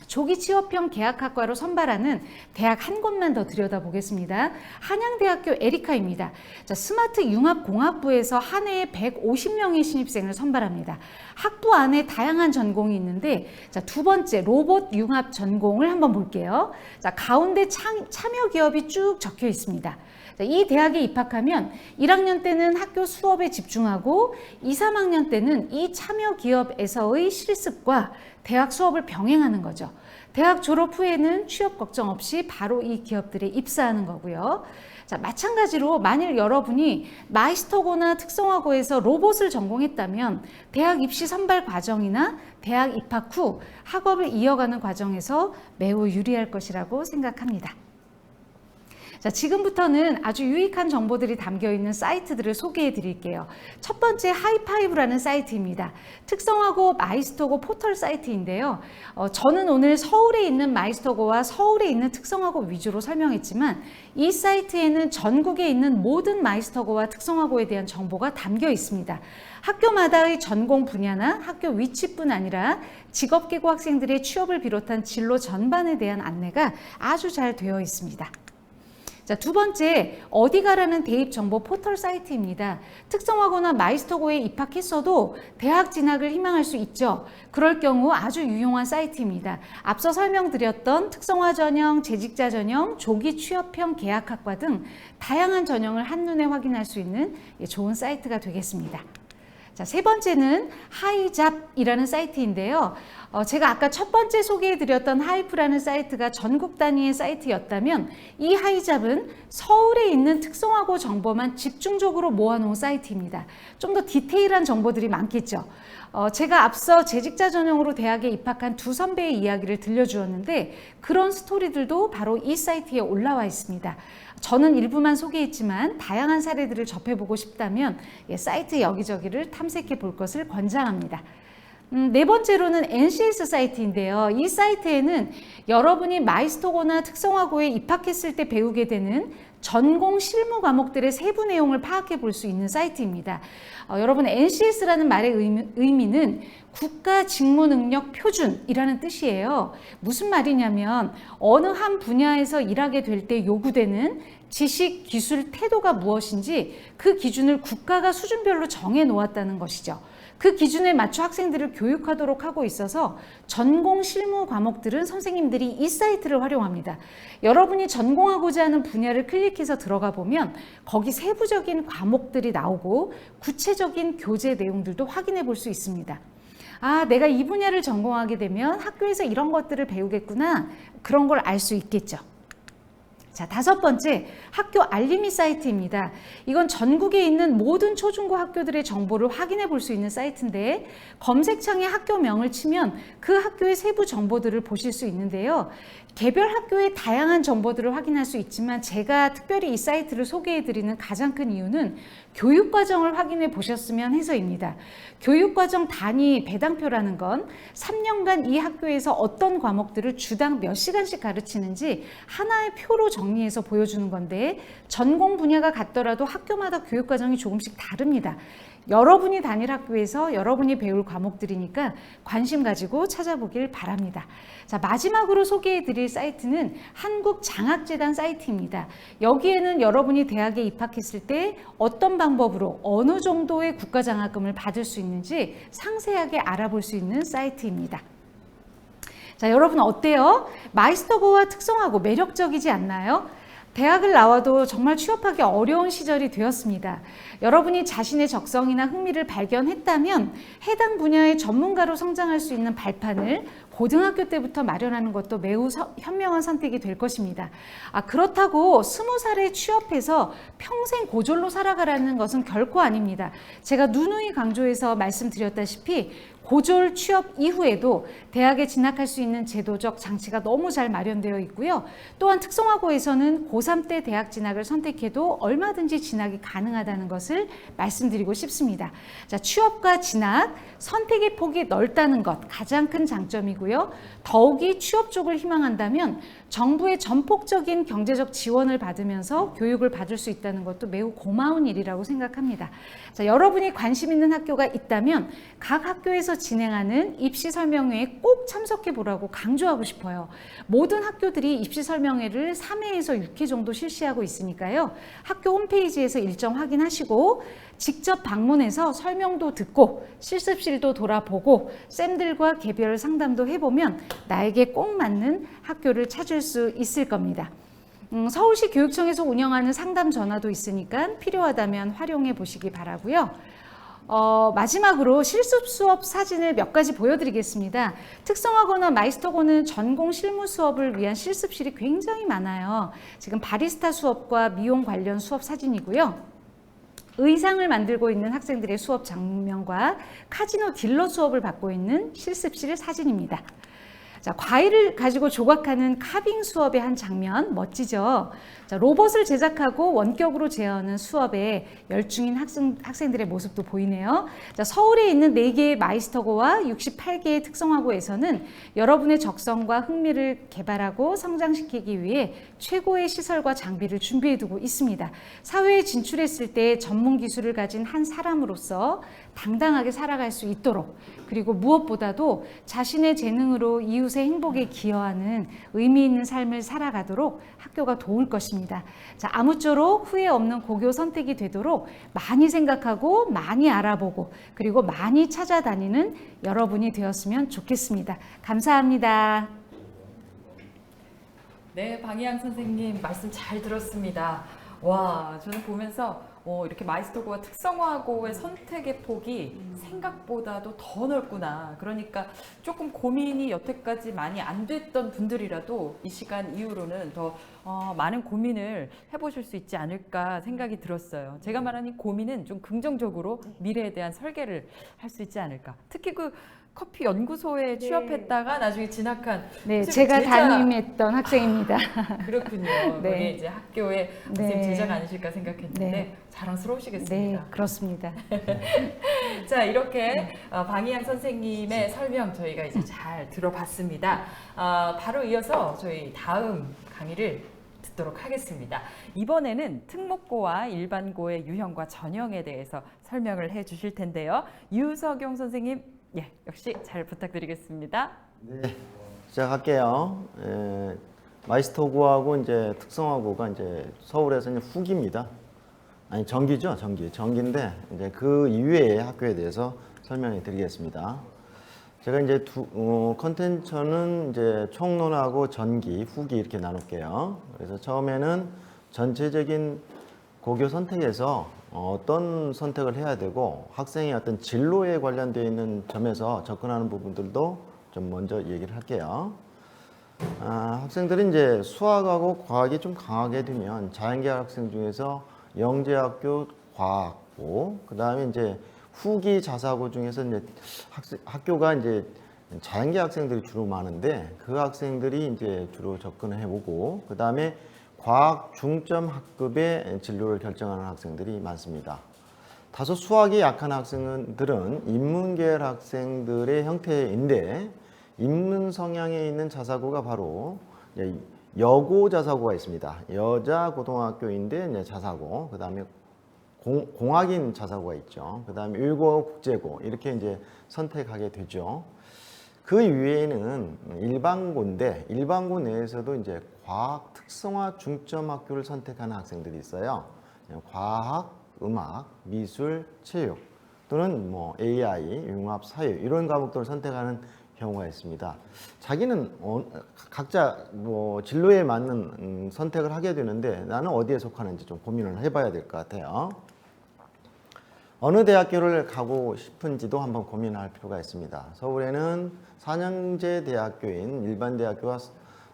B: 조기 취업형 계약학과로 선발하는 대학 한 곳만 더 들여다보겠습니다. 한양대학교 에리카입니다. 자, 스마트 융합공학부에서 한 해에 150명의 신입생을 선발합니다. 학부 안에 다양한 전공이 있는데, 자, 두 번째 로봇 융합 전공을 한번 볼게요. 자, 가운데 참여 기업이 쭉 적혀 있습니다. 이 대학에 입학하면 1학년 때는 학교 수업에 집중하고 2, 3학년 때는 이 참여 기업에서의 실습과 대학 수업을 병행하는 거죠. 대학 졸업 후에는 취업 걱정 없이 바로 이 기업들에 입사하는 거고요. 자, 마찬가지로 만일 여러분이 마이스터고나 특성화고에서 로봇을 전공했다면 대학 입시 선발 과정이나 대학 입학 후 학업을 이어가는 과정에서 매우 유리할 것이라고 생각합니다. 자, 자, 지금부터는 아주 유익한 정보들이 담겨 있는 사이트들을 소개해 드릴게요. 첫 번째 하이파이브라는 사이트입니다. 특성화고 마이스터고 포털 사이트인데요. 저는 오늘 서울에 있는 마이스터고와 서울에 있는 특성화고 위주로 설명했지만 이 사이트에는 전국에 있는 모든 마이스터고와 특성화고에 대한 정보가 담겨 있습니다. 학교마다의 전공 분야나 학교 위치뿐 아니라 직업계고 학생들의 취업을 비롯한 진로 전반에 대한 안내가 아주 잘 되어 있습니다. 자, 두 번째, 어디가라는 대입 정보 포털 사이트입니다. 특성화고나 마이스터고에 입학했어도 대학 진학을 희망할 수 있죠. 그럴 경우 아주 유용한 사이트입니다. 앞서 설명드렸던 특성화 전형, 재직자 전형, 조기 취업형 계약학과 등 다양한 전형을 한눈에 확인할 수 있는 좋은 사이트가 되겠습니다. 자, 세 번째는 하이잡이라는 사이트인데요. 제가 아까 첫 번째 소개해드렸던 하이프라는 사이트가 전국 단위의 사이트였다면 이 하이잡은 서울에 있는 특성화고 정보만 집중적으로 모아놓은 사이트입니다. 좀 더 디테일한 정보들이 많겠죠. 제가 앞서 재직자 전형으로 대학에 입학한 두 선배의 이야기를 들려주었는데 그런 스토리들도 바로 이 사이트에 올라와 있습니다. 저는 일부만 소개했지만 다양한 사례들을 접해보고 싶다면 사이트 여기저기를 탐색해 볼 것을 권장합니다. 네 번째로는 NCS 사이트인데요. 이 사이트에는 여러분이 마이스터고나 특성화고에 입학했을 때 배우게 되는 전공 실무 과목들의 세부 내용을 파악해 볼 수 있는 사이트입니다. 여러분, NCS라는 말의 의미는 국가 직무 능력 표준이라는 뜻이에요. 무슨 말이냐면 어느 한 분야에서 일하게 될 때 요구되는 지식, 기술, 태도가 무엇인지 그 기준을 국가가 수준별로 정해 놓았다는 것이죠. 그 기준에 맞춰 학생들을 교육하도록 하고 있어서 전공 실무 과목들은 선생님들이 이 사이트를 활용합니다. 여러분이 전공하고자 하는 분야를 클릭해서 들어가 보면 거기 세부적인 과목들이 나오고 구체적인 교재 내용들도 확인해 볼 수 있습니다. 아, 내가 이 분야를 전공하게 되면 학교에서 이런 것들을 배우겠구나. 그런 걸 알 수 있겠죠. 자, 다섯 번째, 학교 알림이 사이트입니다. 이건 전국에 있는 모든 초중고 학교들의 정보를 확인해 볼 수 있는 사이트인데 검색창에 학교명을 치면 그 학교의 세부 정보들을 보실 수 있는데요. 개별 학교의 다양한 정보들을 확인할 수 있지만 제가 특별히 이 사이트를 소개해 드리는 가장 큰 이유는 교육과정을 확인해 보셨으면 해서입니다. 교육과정 단위 배당표라는 건 3년간 이 학교에서 어떤 과목들을 주당 몇 시간씩 가르치는지 하나의 표로 정리해서 보여주는 건데 전공 분야가 같더라도 학교마다 교육과정이 조금씩 다릅니다. 여러분이 다닐 학교에서 여러분이 배울 과목들이니까 관심 가지고 찾아보길 바랍니다. 자, 마지막으로 소개해 드릴 사이트는 한국장학재단 사이트입니다. 여기에는 여러분이 대학에 입학했을 때 어떤 방법으로 어느 정도의 국가장학금을 받을 수 있는지 상세하게 알아볼 수 있는 사이트입니다. 자, 여러분 어때요? 마이스터고와 특성화고 매력적이지 않나요? 대학을 나와도 정말 취업하기 어려운 시절이 되었습니다. 여러분이 자신의 적성이나 흥미를 발견했다면 해당 분야의 전문가로 성장할 수 있는 발판을 고등학교 때부터 마련하는 것도 매우 현명한 선택이 될 것입니다. 그렇다고 20살에 취업해서 평생 고졸로 살아가라는 것은 결코 아닙니다. 제가 누누이 강조해서 말씀드렸다시피 고졸 취업 이후에도 대학에 진학할 수 있는 제도적 장치가 너무 잘 마련되어 있고요. 또한 특성화고에서는 고3 때 대학 진학을 선택해도 얼마든지 진학이 가능하다는 것을 말씀드리고 싶습니다. 자, 취업과 진학, 선택의 폭이 넓다는 것 가장 큰 장점이고요. 더욱이 취업 쪽을 희망한다면 정부의 전폭적인 경제적 지원을 받으면서 교육을 받을 수 있다는 것도 매우 고마운 일이라고 생각합니다. 자, 여러분이 관심 있는 학교가 있다면 각 학교에서 진행하는 입시 설명회에 꼭 참석해 보라고 강조하고 싶어요. 모든 학교들이 입시 설명회를 3회에서 6회 정도 실시하고 있으니까요. 학교 홈페이지에서 일정 확인하시고 직접 방문해서 설명도 듣고 실습실도 돌아보고 쌤들과 개별 상담도 해보면 나에게 꼭 맞는 학교를 찾을 수 있을 겁니다. 서울시 교육청에서 운영하는 상담 전화도 있으니까 필요하다면 활용해 보시기 바라고요. 마지막으로 실습 수업 사진을 몇 가지 보여드리겠습니다. 특성화고나 마이스터고는 전공 실무 수업을 위한 실습실이 굉장히 많아요. 지금 바리스타 수업과 미용 관련 수업 사진이고요. 의상을 만들고 있는 학생들의 수업 장면과 카지노 딜러 수업을 받고 있는 실습실 사진입니다. 자, 과일을 가지고 조각하는 카빙 수업의 한 장면 멋지죠? 자, 로봇을 제작하고 원격으로 제어하는 수업에 열중인 학생들의 모습도 보이네요. 자, 서울에 있는 4개의 마이스터고와 68개의 특성화고에서는 여러분의 적성과 흥미를 개발하고 성장시키기 위해 최고의 시설과 장비를 준비해두고 있습니다. 사회에 진출했을 때 전문 기술을 가진 한 사람으로서 당당하게 살아갈 수 있도록, 그리고 무엇보다도 자신의 재능으로 이웃의 행복에 기여하는 의미 있는 삶을 살아가도록 학교가 도울 것입니다. 자, 아무쪼록 후회 없는 고교 선택이 되도록 많이 생각하고 많이 알아보고 그리고 많이 찾아다니는 여러분이 되었으면 좋겠습니다. 감사합니다.
A: 네, 방희양 선생님 말씀 잘 들었습니다. 와, 저는 보면서 이렇게 마이스터고와 특성화고의 선택의 폭이 생각보다도 더 넓구나. 그러니까 조금 고민이 여태까지 많이 안 됐던 분들이라도 이 시간 이후로는 더 많은 고민을 해보실 수 있지 않을까 생각이 들었어요. 제가 말하는 이 고민은 좀 긍정적으로 미래에 대한 설계를 할 수 있지 않을까. 특히 그 커피 연구소에 취업했다가 나중에 진학한
B: 네,
A: 선생님
B: 제가
A: 제자.
B: 담임했던 학생입니다.
A: 그렇군요.
B: 네.
A: 거기 이제 학교에 선생님
B: 네.
A: 제자가 아니실까 생각했는데
B: 네.
A: 자랑스러우시겠습니다.
B: 네, 그렇습니다.
A: 자, 이렇게 방희양 선생님의 설명 저희가 이제 잘 들어봤습니다. 바로 이어서 저희 다음 강의를 듣도록 하겠습니다. 이번에는 특목고와 일반고의 유형과 전형에 대해서 설명을 해 주실 텐데요. 유석용 선생님, 예, 역시 잘 부탁드리겠습니다.
C: 네, 시작할게요. 마이스터고하고 이제 특성화고가 이제 서울에서 이제 후기입니다. 아니 정기죠, 정기인데 이제 그 이외의 학교에 대해서 설명해 드리겠습니다. 제가 이제 컨텐츠는 이제 총론하고 전기, 후기 이렇게 나눌게요. 그래서 처음에는 전체적인 고교 선택에서 어떤 선택을 해야 되고 학생의 어떤 진로에 관련되어 있는 점에서 접근하는 부분들도 좀 먼저 얘기를 할게요. 학생들이 이제 수학하고 과학이 좀 강하게 되면 자연계학 학생 중에서 영재학교 과학고, 그 다음에 이제 후기 자사고 중에서 이제 학교가 이제 자연계 학생들이 주로 많은데 그 학생들이 이제 주로 접근을 해보고, 그 다음에 과학 중점 학급의 진로를 결정하는 학생들이 많습니다. 다소 수학이 약한 학생들은 인문계열 학생들의 형태인데 인문 성향에 있는 자사고가 바로 여고 자사고가 있습니다. 여자 고등학교인데 이제 자사고, 그 다음에 공학인 자사고가 있죠. 그 다음에 일고 국제고 이렇게 이제 선택하게 되죠. 그 이외에는 일반고인데 일반고 내에서도 이제 과학 특성화 중점 학교를 선택하는 학생들이 있어요. 과학, 음악, 미술, 체육 또는 뭐 AI, 융합, 사회 이런 과목들을 선택하는 경우가 있습니다. 자기는 각자 뭐 진로에 맞는 선택을 하게 되는데 나는 어디에 속하는지 좀 고민을 해봐야 될 것 같아요. 어느 대학교를 가고 싶은지도 한번 고민할 필요가 있습니다. 서울에는 4년제 대학교인 일반대학교가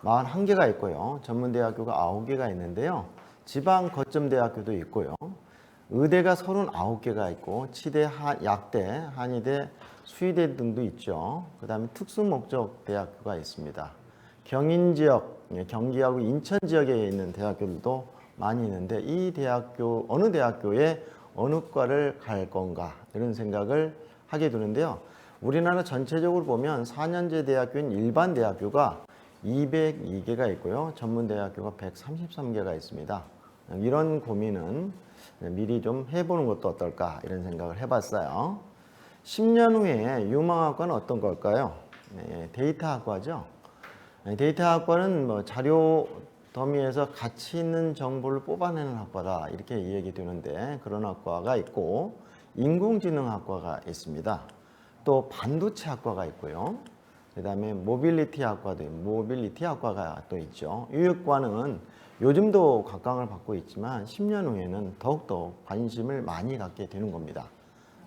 C: 41개가 있고요. 전문대학교가 9개가 있는데요. 지방 거점 대학교도 있고요. 의대가 39개가 있고 치대, 약대, 한의대, 수의대 등도 있죠. 그 다음에 특수목적 대학교가 있습니다. 경인지역, 경기하고 인천 지역에 있는 대학교들도 많이 있는데 이 대학교, 어느 대학교에 어느 과를 갈 건가 이런 생각을 하게 되는데요. 우리나라 전체적으로 보면 4년제 대학교인 일반 대학교가 202개가 있고요. 전문대학교가 133개가 있습니다. 이런 고민은 미리 좀 해보는 것도 어떨까 이런 생각을 해봤어요. 10년 후에 유망학과는 어떤 걸까요? 네, 데이터학과죠. 데이터학과는 뭐 자료 더미에서 가치 있는 정보를 뽑아내는 학과다 이렇게 이야기되는데 그런 학과가 있고, 인공지능학과가 있습니다. 또 반도체 학과가 있고요. 그 다음에 모빌리티 학과가 또 있죠. 유학과는 요즘도 각광을 받고 있지만 10년 후에는 더욱더 관심을 많이 갖게 되는 겁니다.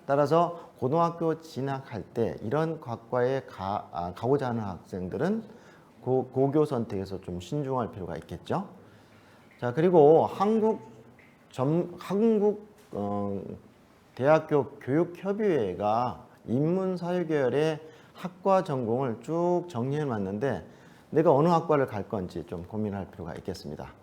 C: 따라서 고등학교 진학할 때 이런 학과에 가고자 하는 학생들은 고교 선택에서 좀 신중할 필요가 있겠죠. 자, 그리고 한국 대학교 교육협의회가 인문사회계열의 학과 전공을 쭉 정리해 놨는데 내가 어느 학과를 갈 건지 좀 고민할 필요가 있겠습니다.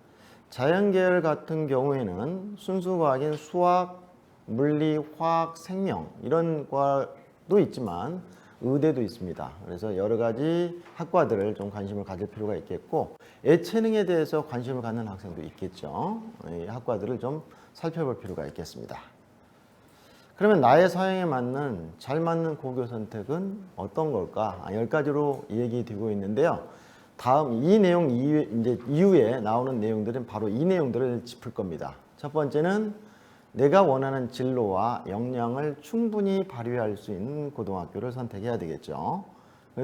C: 자연계열 같은 경우에는 순수과학인 수학, 물리, 화학, 생명 이런 과도 있지만 의대도 있습니다. 그래서 여러 가지 학과들을 좀 관심을 가질 필요가 있겠고 예체능에 대해서 관심을 갖는 학생도 있겠죠. 이 학과들을 좀 살펴볼 필요가 있겠습니다. 그러면 나의 사양에 맞는 잘 맞는 고교 선택은 어떤 걸까? 10가지로 얘기되고 있는데요. 다음 이 내용 이후에 나오는 내용들은 바로 이 내용들을 짚을 겁니다. 첫 번째는 내가 원하는 진로와 역량을 충분히 발휘할 수 있는 고등학교를 선택해야 되겠죠.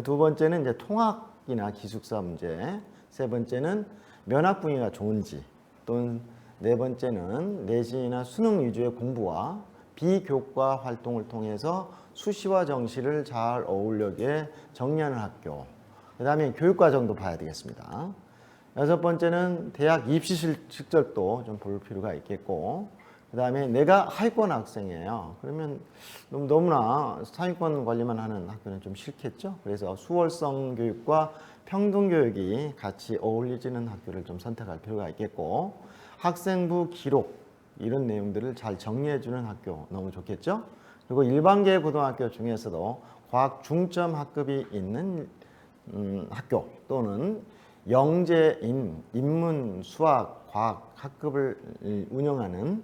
C: 두 번째는 이제 통학이나 기숙사 문제. 세 번째는 면학 분위기가 좋은지. 또는 네 번째는 내신이나 수능 위주의 공부와 비교과 활동을 통해서 수시와 정시를 잘 어울려게 정리하는 학교. 그 다음에 교육과정도 봐야 되겠습니다. 여섯 번째는 대학 입시 실적도 좀 볼 필요가 있겠고, 그 다음에 내가 하위권 학생이에요. 그러면 너무나 상위권 관리만 하는 학교는 좀 싫겠죠. 그래서 수월성 교육과 평등 교육이 같이 어울리지는 학교를 좀 선택할 필요가 있겠고, 학생부 기록 이런 내용들을 잘 정리해주는 학교 너무 좋겠죠. 그리고 일반계 고등학교 중에서도 과학 중점 학급이 있는 학교 또는 영재인 인문 수학 과학 학급을 운영하는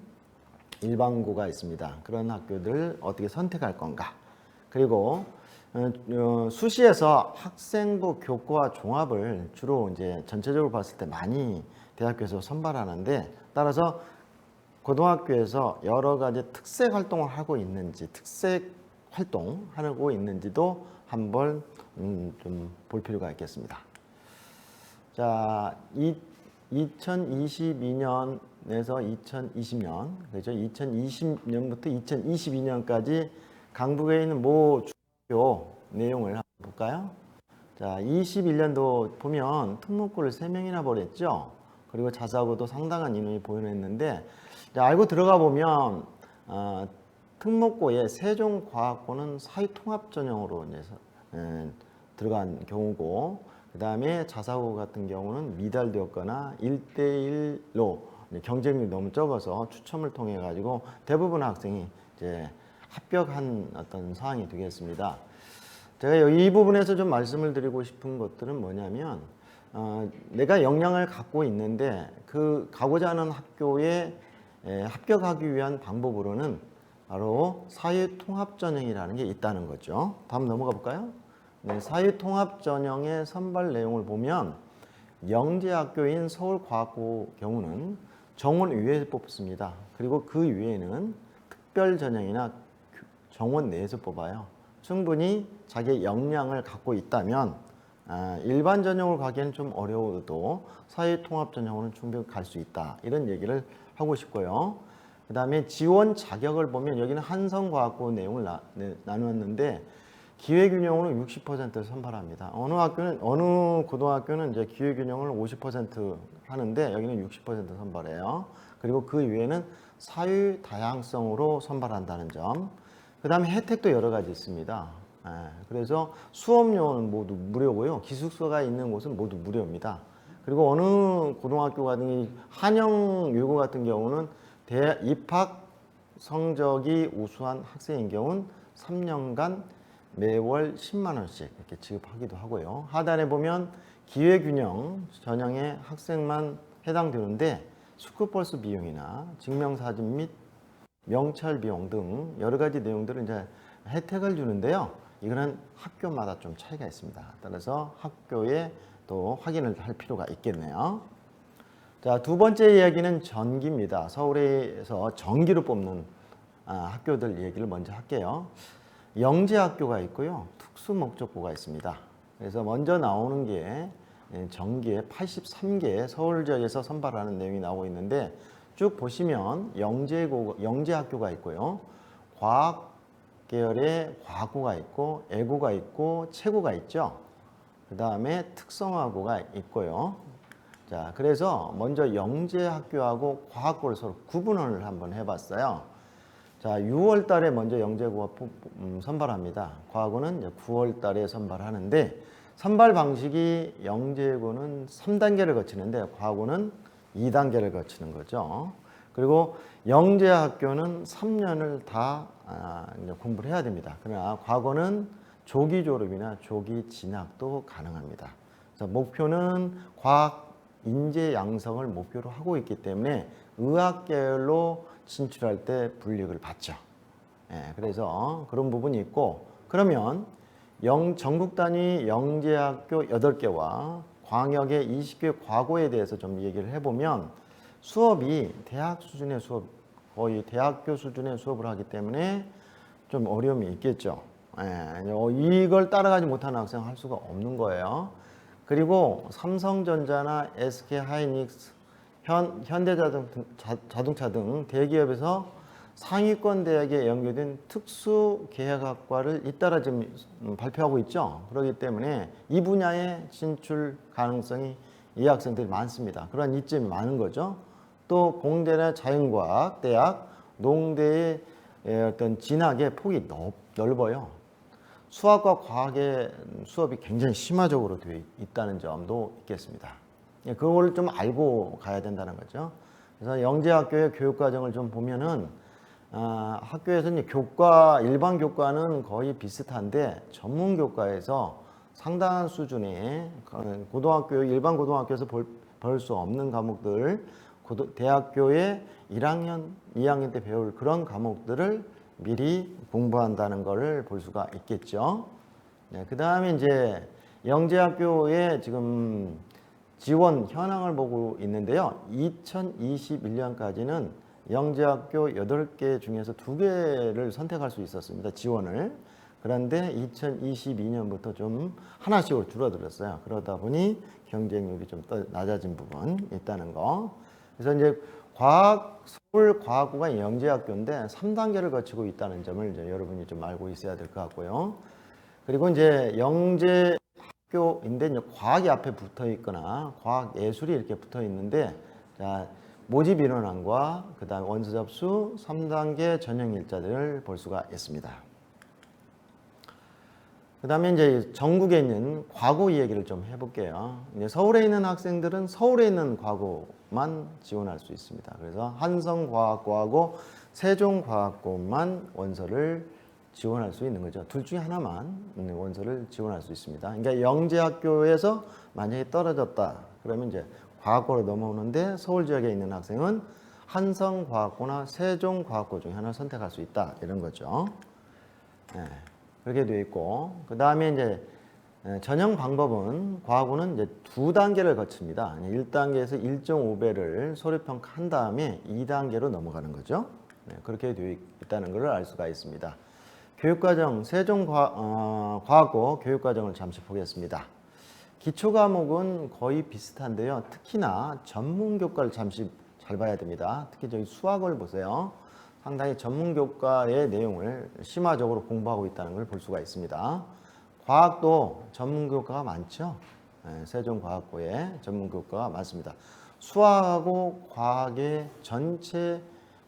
C: 일반고가 있습니다. 그런 학교들을 어떻게 선택할 건가. 그리고 수시에서 학생부 교과 종합을 주로 이제 전체적으로 봤을 때 많이 대학교에서 선발하는데, 따라서 고등학교에서 여러 가지 특색 활동을 하고 있는지, 특색 활동하고 있는지도 한번 좀 볼 필요가 있겠습니다. 자, 2022년에서 2020년, 그렇죠? 2020년부터 2022년까지 강북에 있는 모 중학교 내용을 한번 볼까요? 자, 21년도 보면 특목고를 3명이나 벌였죠. 그리고 자사고도 상당한 인원이 보유했는데, 알고 들어가 보면 특목고에 세종과학고는 사회통합 전형으로 이제 들어간 경우고, 그 다음에 자사고 같은 경우는 미달되었거나 1대1로 경쟁률이 너무 적어서 추첨을 통해 가지고 대부분 학생이 이제 합격한 어떤 상황이 되겠습니다. 제가 이 부분에서 좀 말씀을 드리고 싶은 것들은 뭐냐면, 내가 역량을 갖고 있는데 그 가고자 하는 학교에 합격하기 위한 방법으로는 바로 사회통합전형이라는 게 있다는 거죠. 다음 넘어가 볼까요? 네, 사회통합전형의 선발 내용을 보면 영재학교인 서울과학고 경우는 정원 위에서 뽑습니다. 그리고 그 위에는 특별전형이나 정원 내에서 뽑아요. 충분히 자기의 역량을 갖고 있다면 일반 전형으로 가기에는 좀 어려워도 사회통합 전형으로는 충분히 갈 수 있다. 이런 얘기를 하고 싶고요. 그 다음에 지원 자격을 보면 여기는 한성과학고 내용을 나누었는데 기회균형으로 60%를 선발합니다. 어느 고등학교는 이제 기회균형을 50% 하는데 여기는 60% 선발해요. 그리고 그 위에는 사유 다양성으로 선발한다는 점. 그 다음에 혜택도 여러 가지 있습니다. 그래서 수업료는 모두 무료고요. 기숙사가 있는 곳은 모두 무료입니다. 그리고 어느 고등학교 같은 한영여고 같은 경우는 대학 입학 성적이 우수한 학생인 경우는 3년간 매월 10만 원씩 이렇게 지급하기도 하고요. 하단에 보면 기회균형 전형의 학생만 해당되는데 스쿨버스 비용이나 증명사진 및 명찰 비용 등 여러 가지 내용들을 이제 혜택을 주는데요. 이거는 학교마다 좀 차이가 있습니다. 따라서 학교에 또 확인을 할 필요가 있겠네요. 자, 두 번째 이야기는 전기입니다. 서울에서 전기로 뽑는 학교들 얘기를 먼저 할게요. 영재학교가 있고요. 특수목적고가 있습니다. 그래서 먼저 나오는 게 전기의 83개 서울 지역에서 선발하는 내용이 나오고 있는데 쭉 보시면 영재학교가 있고요. 과학 계열의 과학고가 있고 애고가 있고 체고가 있죠. 그 다음에 특성화고가 있고요. 자, 그래서 먼저 영재학교하고 과학고를 서로 구분을 한번 해봤어요. 자, 자, 6월 달에 먼저 영재고가 선발합니다. 과거는 이제 9월 달에 선발하는데 선발 방식이 영재고는 3단계를 거치는데 과거는 2단계를 거치는 거죠. 그리고 영재학교는 3년을 다 이제 공부를 해야 됩니다. 그러나 과거는 조기 졸업이나 조기 진학도 가능합니다. 그래서 목표는 과학 인재 양성을 목표로 하고 있기 때문에 의학계열로 진출할 때 불이익을 받죠. 예, 그래서 그런 부분이 있고, 그러면 전국 단위 영재학교 8개와 광역의 20개 과고에 대해서 좀 얘기를 해보면 수업이 대학 수준의 수업, 거의 대학교 수준의 수업을 하기 때문에 좀 어려움이 있겠죠. 예, 이걸 따라가지 못하는 학생 할 수가 없는 거예요. 그리고 삼성전자나 SK하이닉스, 현대자동차 등 대기업에서 상위권 대학에 연계된 특수계획학과를 잇따라 지금 발표하고 있죠. 그렇기 때문에 이 분야의 진출 가능성이 이 학생들이 많습니다. 그런 이점이 많은 거죠. 또 공대나 자연과학 대학, 농대의 어떤 진학의 폭이 넓어요. 수학과 과학의 수업이 굉장히 심화적으로 되어 있다는 점도 있겠습니다. 그걸 좀 알고 가야 된다는 거죠. 그래서 영재학교의 교육과정을 좀 보면은 학교에서 이제 일반 교과는 거의 비슷한데 전문 교과에서 상당한 수준의 고등학교, 일반 고등학교에서 볼 수 없는 과목들, 대학교의 1학년, 2학년 때 배울 그런 과목들을 미리 공부한다는 것을 볼 수가 있겠죠. 네, 그 다음에 이제 영재학교의 지금 지원 현황을 보고 있는데요. 2021년까지는 영재학교 8개 중에서 2개를 선택할 수 있었습니다. 지원을. 그런데 2022년부터 좀 하나씩으로 줄어들었어요. 그러다 보니 경쟁력이 좀 낮아진 부분이 있다는 거. 그래서 이제 서울과학고가 영재학교인데 3단계를 거치고 있다는 점을 이제 여러분이 좀 알고 있어야 될 것 같고요. 그리고 이제 영재학교인데 이제 과학이 앞에 붙어 있거나 과학 예술이 이렇게 붙어 있는데, 자, 모집 인원항과 그다음 원서 접수 3단계 전형 일자들을 볼 수가 있습니다. 그다음에 이제 전국에 있는 과고 이야기를 좀 해볼게요. 이제 서울에 있는 학생들은 서울에 있는 과고만 지원할 수 있습니다. 그래서 한성과학고하고 세종과학고만 원서를 지원할 수 있는 거죠. 둘 중에 하나만 원서를 지원할 수 있습니다. 그러니까 영재학교에서 만약에 떨어졌다 그러면 이제 과학고로 넘어오는데 서울 지역에 있는 학생은 한성과학고나 세종과학고 중에 하나를 선택할 수 있다 이런 거죠. 네, 그렇게 되어 있고, 그 다음에 이제 전형 방법은 과학고는 이제 2단계를 거칩니다. 1단계에서 1.5배를 소리평가한 다음에 2단계로 넘어가는 거죠. 네, 그렇게 되어 있다는 것을 알 수가 있습니다. 교육과정, 세종과학고 교육과정을 잠시 보겠습니다. 기초 과목은 거의 비슷한데요. 특히나 전문 교과를 잠시 잘 봐야 됩니다. 특히 저희 수학을 보세요. 상당히 전문 교과의 내용을 심화적으로 공부하고 있다는 걸 볼 수가 있습니다. 과학도 전문 교과가 많죠. 세종과학고에 전문 교과가 많습니다. 수학하고 과학의 전체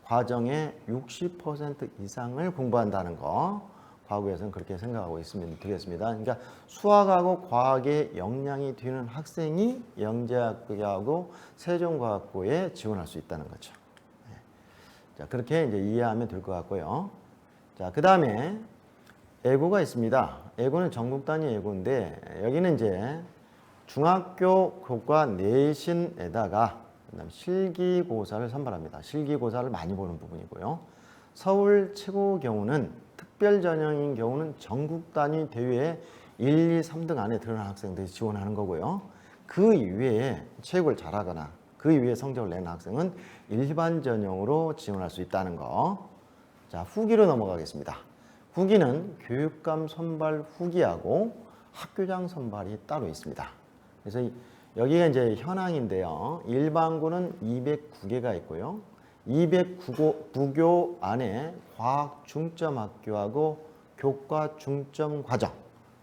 C: 과정의 60% 이상을 공부한다는 거, 과거에서는 그렇게 생각하고 있으면 되겠습니다. 그러니까 수학하고 과학의 역량이 되는 학생이 영재학교하고 세종과학고에 지원할 수 있다는 거죠. 자, 그렇게 이제 이해하면 될 것 같고요. 자, 그 다음에 예고가 있습니다. 예고는 전국 단위 예고인데 여기는 이제 중학교 교과 내신에다가 그다음 실기고사를 선발합니다. 실기고사를 많이 보는 부분이고요. 서울 최고 경우는 특별 전형인 경우는 전국 단위 대회에 1, 2, 3등 안에 들어간 학생들이 지원하는 거고요. 그 이외에 체육을 잘하거나 그 이외에 성적을 내는 학생은 일반 전형으로 지원할 수 있다는 거. 자, 후기로 넘어가겠습니다. 후기는 교육감 선발 후기하고 학교장 선발이 따로 있습니다. 그래서 여기가 이제 현황인데요. 일반고는 209개가 있고요. 209교 안에 과학 중점 학교하고 교과 중점 과정,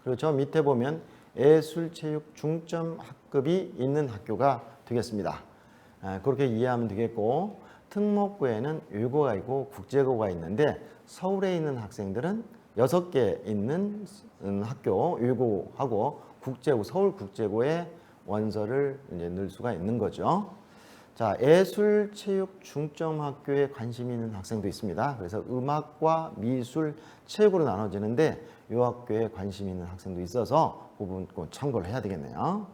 C: 그리고 저 밑에 보면 예술체육 중점 학급이 있는 학교가 되겠습니다. 그렇게 이해하면 되겠고, 특목고에는 율고가 있고 국제고가 있는데 서울에 있는 학생들은 6개 있는 학교 율고하고 국제고 서울국제고에 원서를 이제 넣을 수가 있는 거죠. 자, 예술, 체육, 중점학교에 관심이 있는 학생도 있습니다. 그래서 음악과 미술, 체육으로 나눠지는데 이 학교에 관심이 있는 학생도 있어서 그 부분 꼭 참고를 해야 되겠네요.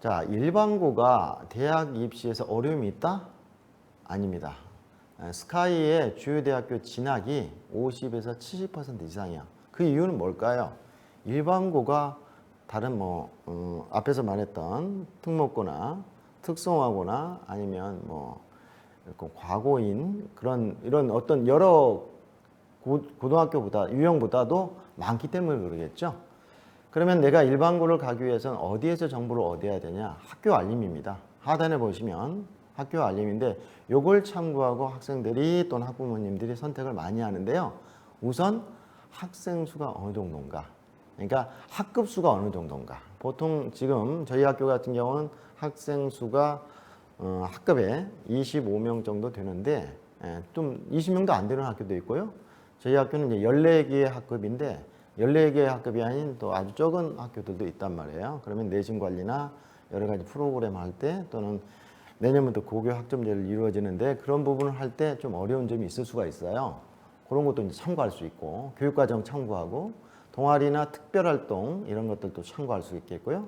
C: 자, 일반고가 대학 입시에서 어려움이 있다? 아닙니다. 스카이의 주요 대학교 진학이 50에서 70% 이상이야. 그 이유는 뭘까요? 일반고가 다른 앞에서 말했던 특목고나 특성화고나 아니면 과고인 이런 어떤 여러 고등학교보다 유형보다도 많기 때문에 그러겠죠. 그러면 내가 일반고를 가기 위해서는 어디에서 정보를 얻어야 되냐? 학교 알림입니다. 하단에 보시면 학교 알림인데 요걸 참고하고 학생들이 또는 학부모님들이 선택을 많이 하는데요. 우선 학생 수가 어느 정도인가? 그러니까 학급 수가 어느 정도인가? 보통 지금 저희 학교 같은 경우는 학생 수가 학급에 25명 정도 되는데 좀 20명도 안 되는 학교도 있고요. 저희 학교는 이제 14개의 학급인데 14개의 학급이 아닌 또 아주 적은 학교들도 있단 말이에요. 그러면 내신 관리나 여러 가지 프로그램 할 때 또는 내년부터 고교 학점제를 이루어지는데 그런 부분을 할 때 좀 어려운 점이 있을 수가 있어요. 그런 것도 이제 참고할 수 있고 교육과정 참고하고 동아리나 특별활동 이런 것들도 참고할 수 있겠고요.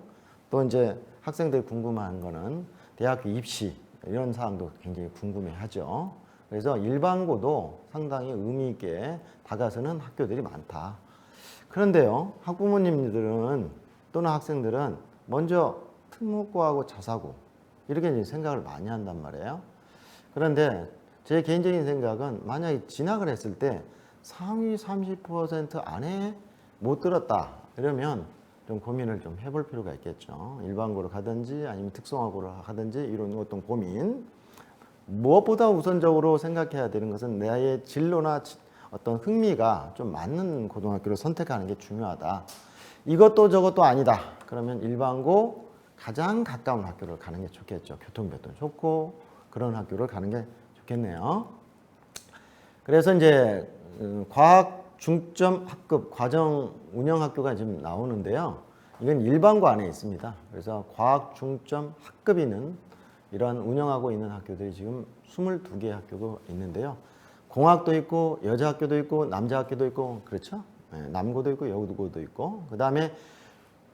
C: 또 이제 학생들이 궁금한 거는 대학교 입시 이런 사항도 굉장히 궁금해하죠. 그래서 일반고도 상당히 의미 있게 다가서는 학교들이 많다. 그런데요, 학부모님들은 또는 학생들은 먼저 특목고하고 자사고 이렇게 이제 생각을 많이 한단 말이에요. 그런데 제 개인적인 생각은 만약에 진학을 했을 때 상위 30% 안에 못 들었다 이러면 좀 고민을 좀 해볼 필요가 있겠죠. 일반고를 가든지 아니면 특성화고를 하든지 이런 어떤 고민. 무엇보다 우선적으로 생각해야 되는 것은 나의 진로나 어떤 흥미가 좀 맞는 고등학교를 선택하는 게 중요하다. 이것도 저것도 아니다. 그러면 일반고 가장 가까운 학교를 가는 게 좋겠죠. 교통편도 좋고 그런 학교를 가는 게 좋겠네요. 그래서 이제 과학 중점 학급 과정 운영 학교가 지금 나오는데요. 이건 일반고 안에 있습니다. 그래서 과학 중점 학급이 있는 이러한 운영하고 있는 학교들이 지금 22개 학교가 있는데요. 공학도 있고 여자 학교도 있고 남자 학교도 있고 그렇죠? 네, 남고도 있고 여고도 있고 그 다음에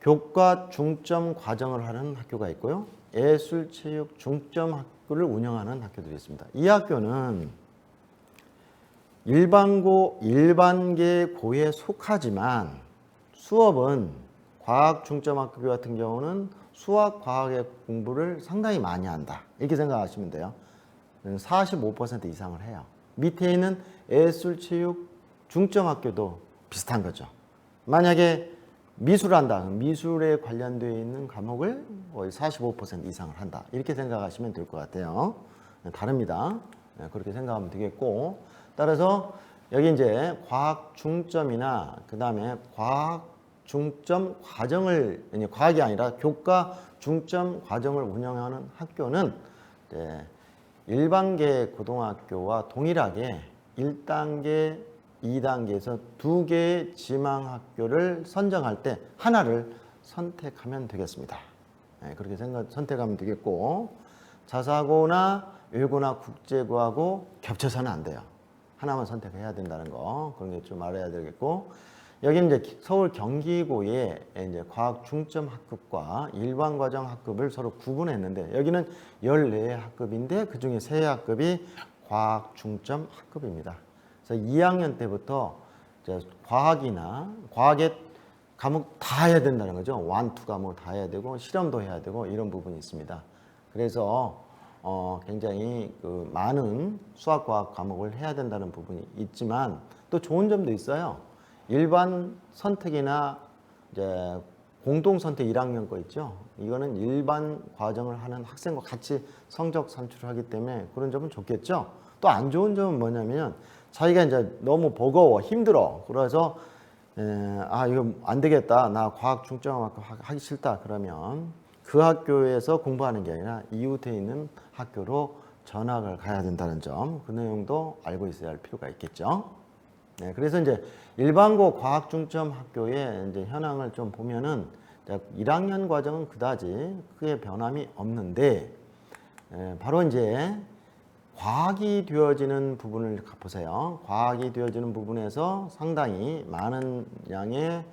C: 교과 중점 과정을 하는 학교가 있고요. 예술, 체육 중점 학교를 운영하는 학교들이 있습니다. 이 학교는 일반고, 일반계 고에 속하지만 수업은 과학 중점 학교 같은 경우는 수학, 과학의 공부를 상당히 많이 한다. 이렇게 생각하시면 돼요. 45% 이상을 해요. 밑에 있는 예술, 체육 중점 학교도 비슷한 거죠. 만약에 미술을 한다. 미술에 관련되어 있는 과목을 거의 45% 이상을 한다. 이렇게 생각하시면 될 것 같아요. 다릅니다. 그렇게 생각하면 되겠고 따라서 여기 이제 과학 중점이나 그 다음에 과학 중점 과정을 과학이 아니라 교과 중점 과정을 운영하는 학교는 일반계 고등학교와 동일하게 1단계, 2단계에서 2개의 지망학교를 선정할 때 하나를 선택하면 되겠습니다. 그렇게 선택하면 되겠고 자사고나 율고나 국제고하고 겹쳐서는 안 돼요. 하나만 선택해야 된다는 거 그런 게 좀 알아야 되겠고 여기는 이제 서울 경기고의 이제 과학 중점 학급과 일반 과정 학급을 서로 구분했는데 여기는 14의 학급인데 그 중에 3의 학급이 과학 중점 학급입니다. 그래서 2학년 때부터 이제 과학이나 과학의 과목 다 해야 된다는 거죠. 1, 2 과목 다 해야 되고 실험도 해야 되고 이런 부분이 있습니다. 그래서 굉장히 많은 수학, 과학 과목을 해야 된다는 부분이 있지만 또 좋은 점도 있어요. 일반 선택이나 이제 공동 선택 1학년 거 있죠. 이거는 일반 과정을 하는 학생과 같이 성적 산출을 하기 때문에 그런 점은 좋겠죠. 또 안 좋은 점은 뭐냐면 자기가 이제 너무 버거워, 힘들어. 그래서 이거 안 되겠다. 나 과학 중점 하기 싫다. 그러면 그 학교에서 공부하는 게 아니라 이웃에 있는 학교로 전학을 가야 된다는 점, 그 내용도 알고 있어야 할 필요가 있겠죠. 네, 그래서 이제 일반고 과학중점 학교의 이제 현황을 좀 보면은 1학년 과정은 그다지 크게 변함이 없는데, 바로 이제 과학이 되어지는 부분을 보세요. 과학이 되어지는 부분에서 상당히 많은 양의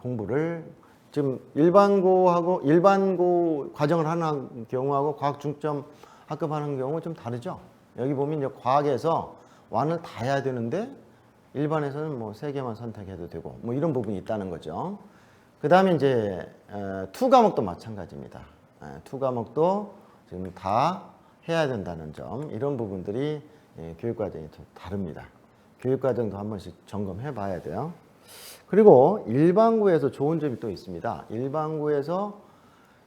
C: 공부를 지금 일반고 과정을 하는 경우하고 과학 중점 학급하는 경우 좀 다르죠. 여기 보면 이제 과학에서 완을 다 해야 되는데 일반에서는 뭐 3개만 선택해도 되고 뭐 이런 부분이 있다는 거죠. 그 다음에 이제 투 과목도 마찬가지입니다. 투 과목도 지금 다 해야 된다는 점, 이런 부분들이 교육과정이 좀 다릅니다. 교육과정도 한 번씩 점검해 봐야 돼요. 그리고 일반고에서 좋은 점이 또 있습니다. 일반고에서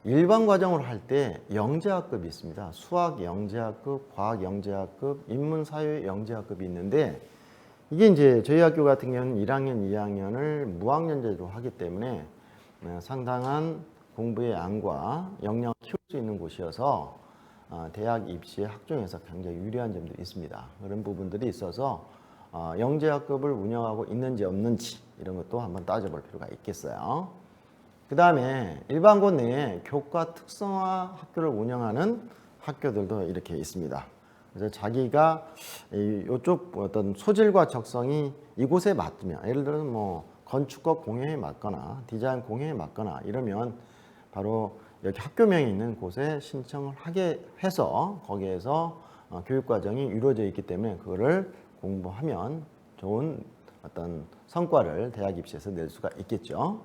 C: 일반 과정으로 할 때 영재학급이 있습니다. 수학 영재학급, 과학 영재학급, 인문 사회 영재학급이 있는데, 이게 이제 저희 학교 같은 경우는 1학년, 2학년을 무학년제로 하기 때문에 상당한 공부의 양과 역량을 키울 수 있는 곳이어서 대학 입시의 학종에서 굉장히 유리한 점도 있습니다. 그런 부분들이 있어서 영재학급을 운영하고 있는지 없는지 이런 것도 한번 따져볼 필요가 있겠어요. 그 다음에 일반고 내에 교과 특성화 학교를 운영하는 학교들도 이렇게 있습니다. 그래서 자기가 이쪽 어떤 소질과 적성이 이곳에 맞으면, 예를 들어서 뭐 건축과 공예에 맞거나 디자인 공예에 맞거나 이러면 바로 여기 학교명이 있는 곳에 신청을 하게 해서 거기에서 교육과정이 이루어져 있기 때문에 그거를 공부하면 좋은 어떤 성과를 대학 입시에서 낼 수가 있겠죠.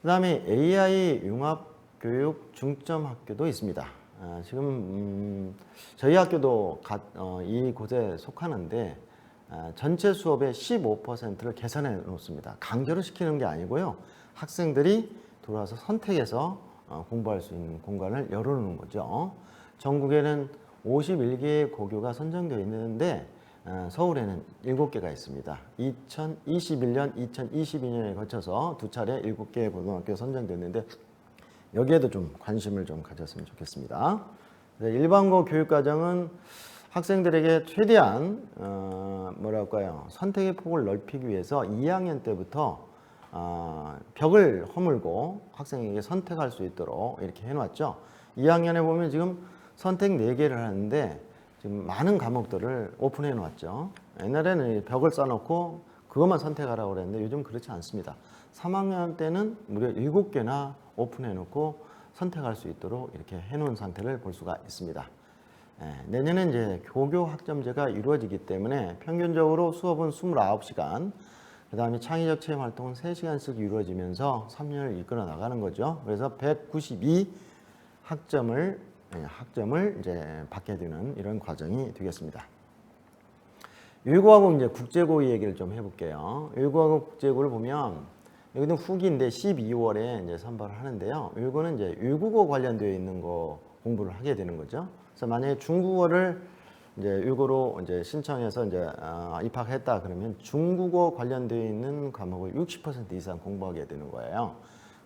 C: 그 다음에 AI 융합교육 중점학교도 있습니다. 지금 저희 학교도 이곳에 속하는데 전체 수업의 15%를 개선해 놓습니다. 강제로 시키는 게 아니고요. 학생들이 들어와서 선택해서 공부할 수 있는 공간을 열어놓는 거죠. 전국에는 51개의 고교가 선정되어 있는데 서울에는 7개가 있습니다. 2021년, 2022년에 거쳐서 두 차례 7개의 고등학교가 선정됐는데 여기에도 좀 관심을 좀 가졌으면 좋겠습니다. 일반고 교육과정은 학생들에게 최대한 선택의 폭을 넓히기 위해서 2학년 때부터 벽을 허물고 학생에게 선택할 수 있도록 이렇게 해놨죠. 2학년에 보면 지금 선택 4개를 하는데 지금 많은 과목들을 오픈해 놨죠. 옛날에는 벽을 써놓고 그것만 선택하라고 그랬는데 요즘 그렇지 않습니다. 3학년 때는 무려 7개나 오픈해 놓고 선택할 수 있도록 이렇게 해놓은 상태를 볼 수가 있습니다. 내년에 이제 고교 학점제가 이루어지기 때문에 평균적으로 수업은 29시간, 그 다음에 창의적 체험 활동은 3시간씩 이루어지면서 3년을 이끌어 나가는 거죠. 그래서 192 학점을 이제 받게 되는 이런 과정이 되겠습니다. 율고하고 이제 국제고 얘기를 좀 해볼게요. 율고하고 국제고를 보면 여기는 후기인데 12월에 이제 선발을 하는데요. 율고는 이제 율국어 관련되어 있는 거 공부를 하게 되는 거죠. 그래서 만약에 중국어를 이제 율고로 이제 신청해서 이제 입학했다 그러면 중국어 관련되어 있는 과목을 60% 이상 공부하게 되는 거예요.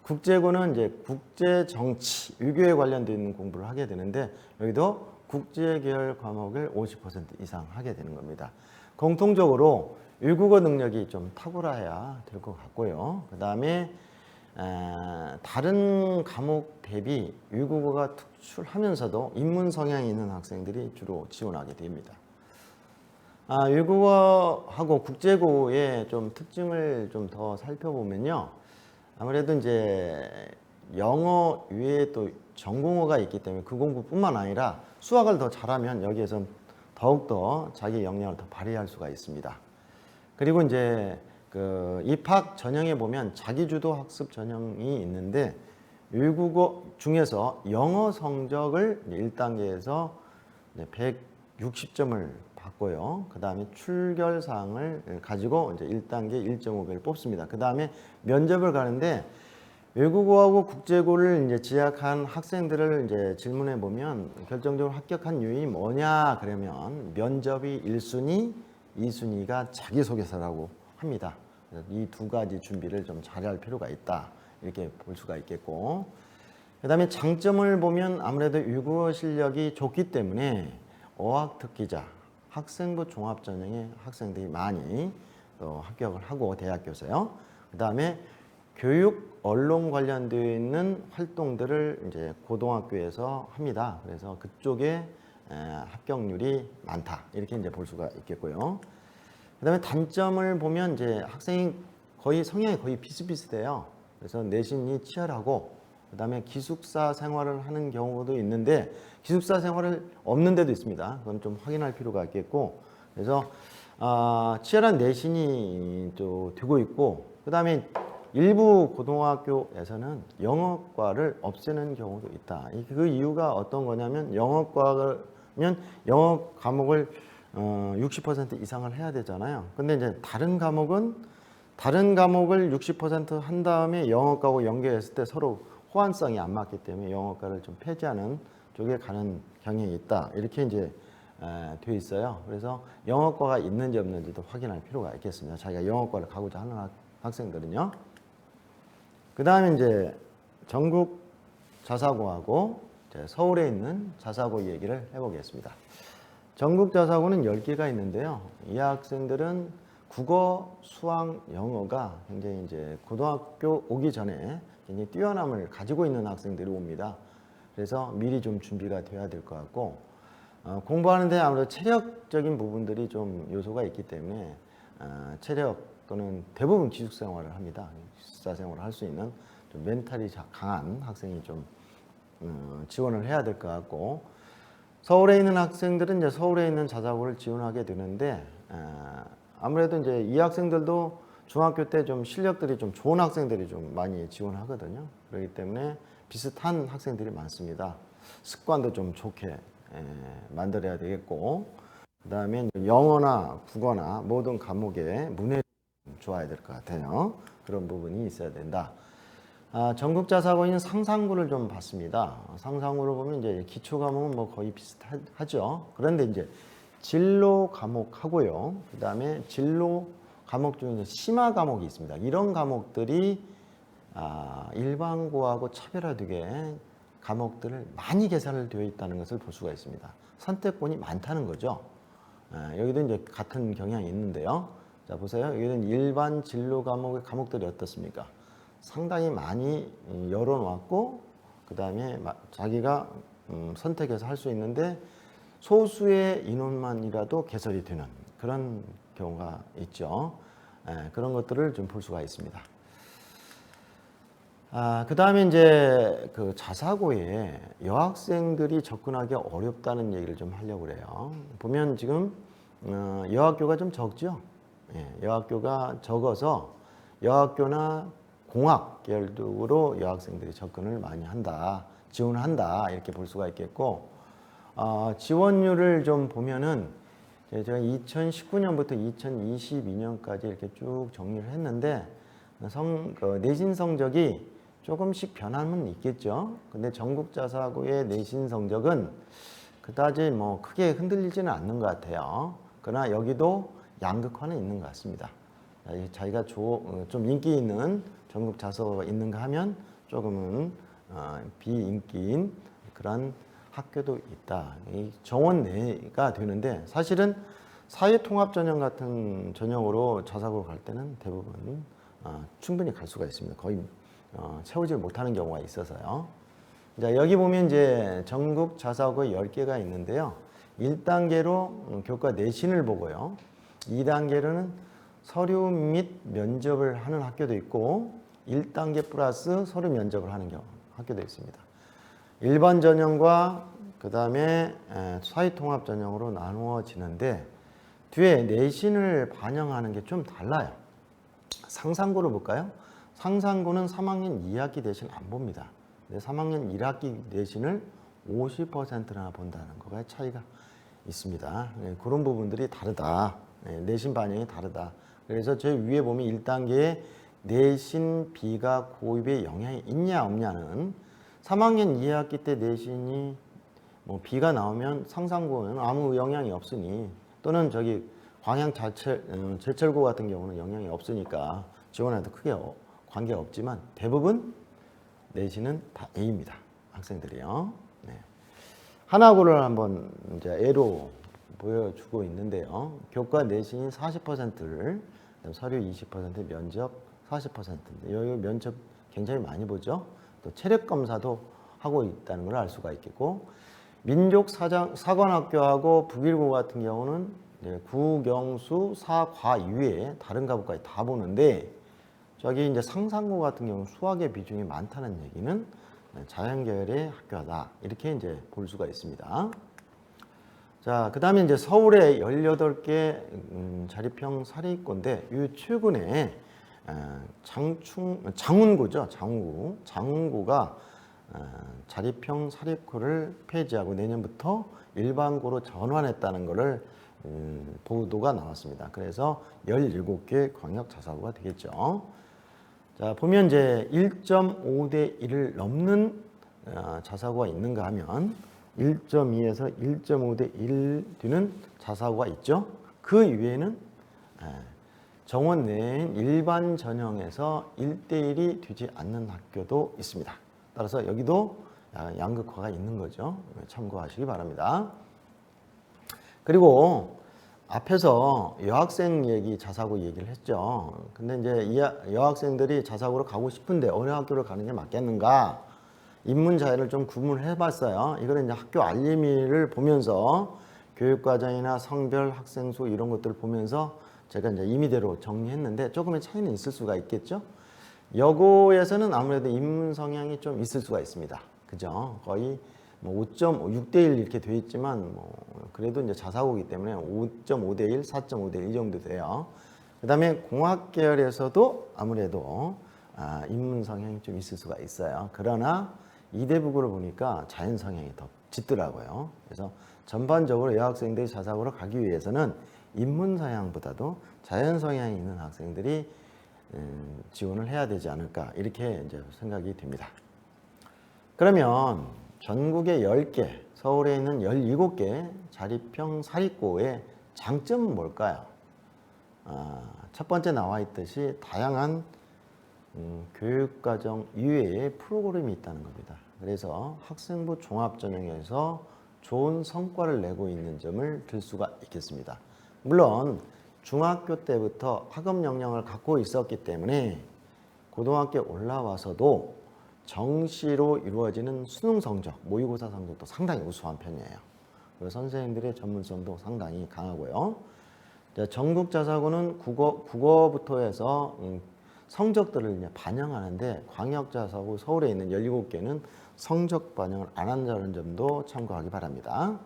C: 국제고는 이제 국제 정치, 유교에 관련되어 있는 공부를 하게 되는데 여기도 국제 계열 과목을 50% 이상 하게 되는 겁니다. 공통적으로 율국어 능력이 좀 탁월해야 될 것 같고요. 그 다음에 다른 과목 대비 율국어가 특출하면서도 인문 성향이 있는 학생들이 주로 지원하게 됩니다. 율국어하고 국제고의 좀 특징을 좀 더 살펴보면요. 아무래도 이제 영어 외에 또 전공어가 있기 때문에 그 공부뿐만 아니라 수학을 더 잘하면 여기에선 더욱더 자기 역량을 더 발휘할 수가 있습니다. 그리고 이제 그 입학 전형에 보면 자기주도 학습 전형이 있는데 율국어 중에서 영어 성적을 1단계에서 160점을 받고요. 그 다음에 출결사항을 가지고 이제 1단계 1.5배를 뽑습니다. 그 다음에 면접을 가는데 외국어하고 국제고를 이제 지약한 학생들을 이제 질문해 보면 결정적으로 합격한 요인이 뭐냐 그러면 면접이 1순위, 2순위가 자기소개서라고 합니다. 이 두 가지 준비를 좀 잘할 필요가 있다 이렇게 볼 수가 있겠고, 그다음에 장점을 보면 아무래도 외국어 실력이 좋기 때문에 어학특기자, 학생부 종합전형에 학생들이 많이 합격을 하고 대학교에서요. 그다음에 교육, 언론 관련되어 있는 활동들을 이제 고등학교에서 합니다. 그래서 그쪽에 합격률이 많다 이렇게 이제 볼 수가 있겠고요. 그다음에 단점을 보면 이제 학생이 거의 성향이 거의 비슷비슷해요. 그래서 내신이 치열하고 그다음에 기숙사 생활을 하는 경우도 있는데 기숙사 생활을 없는 데도 있습니다. 그건 좀 확인할 필요가 있겠고 그래서 치열한 내신이 또 되고 있고 그다음에 일부 고등학교에서는 영어과를 없애는 경우도 있다. 그 이유가 어떤 거냐면 영어과면 영어 과목을 60% 이상을 해야 되잖아요. 근데 이제 다른 과목을 60% 한 다음에 영어과하고 연계했을 때 서로 호환성이 안 맞기 때문에 영어과를 좀 폐지하는 쪽에 가는 경향이 있다. 이렇게 이제 돼 있어요. 그래서 영어과가 있는지 없는지도 확인할 필요가 있겠습니다. 자기가 영어과를 가고자 하는 학생들은요. 그 다음에 이제 전국 자사고하고 서울에 있는 자사고 얘기를 해보겠습니다. 전국 자사고는 10개가 있는데요. 이 학생들은 국어, 수학, 영어가 굉장히 이제 고등학교 오기 전에 굉장히 뛰어남을 가지고 있는 학생들이 옵니다. 그래서 미리 좀 준비가 돼야 될 것 같고 공부하는데 아무래도 체력적인 부분들이 좀 요소가 있기 때문에 체력 또는 대부분 기숙사 생활을 합니다. 기숙사 생활을 할 수 있는 좀 멘탈이 강한 학생이 좀 지원을 해야 될 것 같고 서울에 있는 학생들은 이제 서울에 있는 자사고를 지원하게 되는데 아무래도 이제 이 학생들도 중학교 때 좀 실력들이 좀 좋은 학생들이 좀 많이 지원하거든요. 그렇기 때문에 비슷한 학생들이 많습니다. 습관도 좀 좋게 만들어야 되겠고 그 다음에 영어나 국어나 모든 과목에 문해력이 좋아야 될 것 같아요. 그런 부분이 있어야 된다. 전국 자사고는 상상구를 좀 봤습니다. 상상구를 보면 이제 기초 과목은 뭐 거의 비슷하죠. 그런데 이제 진로 과목하고요. 그 다음에 진로 과목 중에 이제 심화 과목이 있습니다. 이런 과목들이 일반고하고 차별화되게 과목들을 많이 개설을 되어 있다는 것을 볼 수가 있습니다. 선택권이 많다는 거죠. 여기도 이제 같은 경향이 있는데요. 자 보세요. 여기는 일반 진로 과목의 과목들이 어떻습니까? 상당히 많이 열어놓았고 그 다음에 자기가 선택해서 할 수 있는데 소수의 인원만이라도 개설이 되는 그런 경우가 있죠. 그런 것들을 좀 볼 수가 있습니다. 그 다음에 이제 그 자사고에 여학생들이 접근하기 어렵다는 얘기를 좀 하려고 그래요. 보면 지금 여학교가 좀 적죠. 여학교가 적어서 여학교나 공학 계열으로 여학생들이 접근을 많이 한다, 지원한다 이렇게 볼 수가 있겠고 지원율을 좀 보면은 제가 2019년부터 2022년까지 이렇게 쭉 정리를 했는데 내신 성적이 조금씩 변함은 있겠죠. 근데 전국 자사고의 내신 성적은 그다지 뭐 크게 흔들리지는 않는 것 같아요. 그러나 여기도 양극화는 있는 것 같습니다. 자기가 좀 인기 있는 전국 자사고가 있는가 하면 조금은 비인기인 그런 학교도 있다. 이 정원 내가 되는데 사실은 사회통합전형 같은 전형으로 자사고를 갈 때는 대부분 충분히 갈 수가 있습니다. 거의 채우지 못하는 경우가 있어서요. 자, 여기 보면 이제 전국 자사고 10개가 있는데요. 1단계로 교과 내신을 보고요. 2단계로는 서류 및 면접을 하는 학교도 있고 1단계 플러스 서류 면접을 하는 학교도 있습니다. 일반 전형과 그 다음에 사회통합 전형으로 나누어지는데 뒤에 내신을 반영하는 게 좀 달라요. 상상고를 볼까요? 상상고는 3학년 2학기 내신 안 봅니다. 3학년 1학기 내신을 50%나 본다는 거가 차이가 있습니다. 그런 부분들이 다르다. 내신 반영이 다르다. 그래서 저 위에 보면 1단계에 내신 비가 고입에 영향이 있냐 없냐는 3학년 2학기 때 내신이 뭐 비가 나오면 상상고는 아무 영향이 없으니 또는 저기 광양 제철고 같은 경우는 영향이 없으니까 지원해도 크게 관계가 없지만 대부분 내신은 다 A입니다. 학생들이요. 네. 하나고를 한번 이제 예로 보여주고 있는데요. 교과 내신이 40%를, 서류 20%, 면접 40%인데 여기 면접 굉장히 많이 보죠. 또 체력 검사도 하고 있다는 걸 알 수가 있겠고, 민족사관학교하고 북일고 같은 경우는 국영수, 사과 이외에 다른 과목까지 다 보는데, 저기 이제 상상고 같은 경우 수학의 비중이 많다는 얘기는 자연계열의 학교다, 이렇게 이제 볼 수가 있습니다. 자, 그 다음에 이제 서울에 18개 자립형 사립고인데, 이 최근에 장운고죠. 장운고가 자립형 사립고를 폐지하고 내년부터 일반고로 전환했다는 것을 보도가 나왔습니다. 그래서 17개 광역 자사고가 되겠죠. 자, 보면 이제 1.5대 1을 넘는 자사고가 있는가 하면 1.2에서 1.5대 1 되는 자사고가 있죠. 그 이외에는 정원 내인 일반 전형에서 1대1이 되지 않는 학교도 있습니다. 따라서 여기도 양극화가 있는 거죠. 참고하시기 바랍니다. 그리고 앞에서 여학생 얘기, 자사고 얘기를 했죠. 근데 이제 이 여학생들이 자사고로 가고 싶은데 어느 학교를 가는 게 맞겠는가? 입문 자해를 좀 구분해 봤어요. 이거는 이제 학교 알림이를 보면서 교육과정이나 성별, 학생 수 이런 것들을 보면서 제가 이제 임의대로 정리했는데 조금의 차이는 있을 수가 있겠죠. 여고에서는 아무래도 입문 성향이 좀 있을 수가 있습니다. 그죠? 거의 뭐 5.6대 1 이렇게 돼 있지만 뭐 그래도 이제 자사고이기 때문에 5.5대 1, 4.5대 1 이 정도 돼요. 그다음에 공학 계열에서도 아무래도 입문 성향이 좀 있을 수가 있어요. 그러나 이대부고를 보니까 자연 성향이 더 짙더라고요. 그래서 전반적으로 여학생들이 자사고로 가기 위해서는 입문 성향보다도 자연 성향이 있는 학생들이 지원을 해야 되지 않을까, 이렇게 이제 생각이 됩니다. 그러면 전국에 10개, 서울에 있는 17개 자립형 사립고의 장점은 뭘까요? 첫 번째 나와 있듯이 다양한 교육과정 이외의 프로그램이 있다는 겁니다. 그래서 학생부 종합전형에서 좋은 성과를 내고 있는 점을 들 수가 있겠습니다. 물론 중학교 때부터 학업 역량을 갖고 있었기 때문에 고등학교에 올라와서도 정시로 이루어지는 수능 성적, 모의고사 성적도 상당히 우수한 편이에요. 그리고 선생님들의 전문성도 상당히 강하고요. 전국 자사고는 국어부터 해서 성적들을 이제 반영하는데, 광역 자사고 서울에 있는 17개는 성적 반영을 안 한다는 점도 참고하기 바랍니다.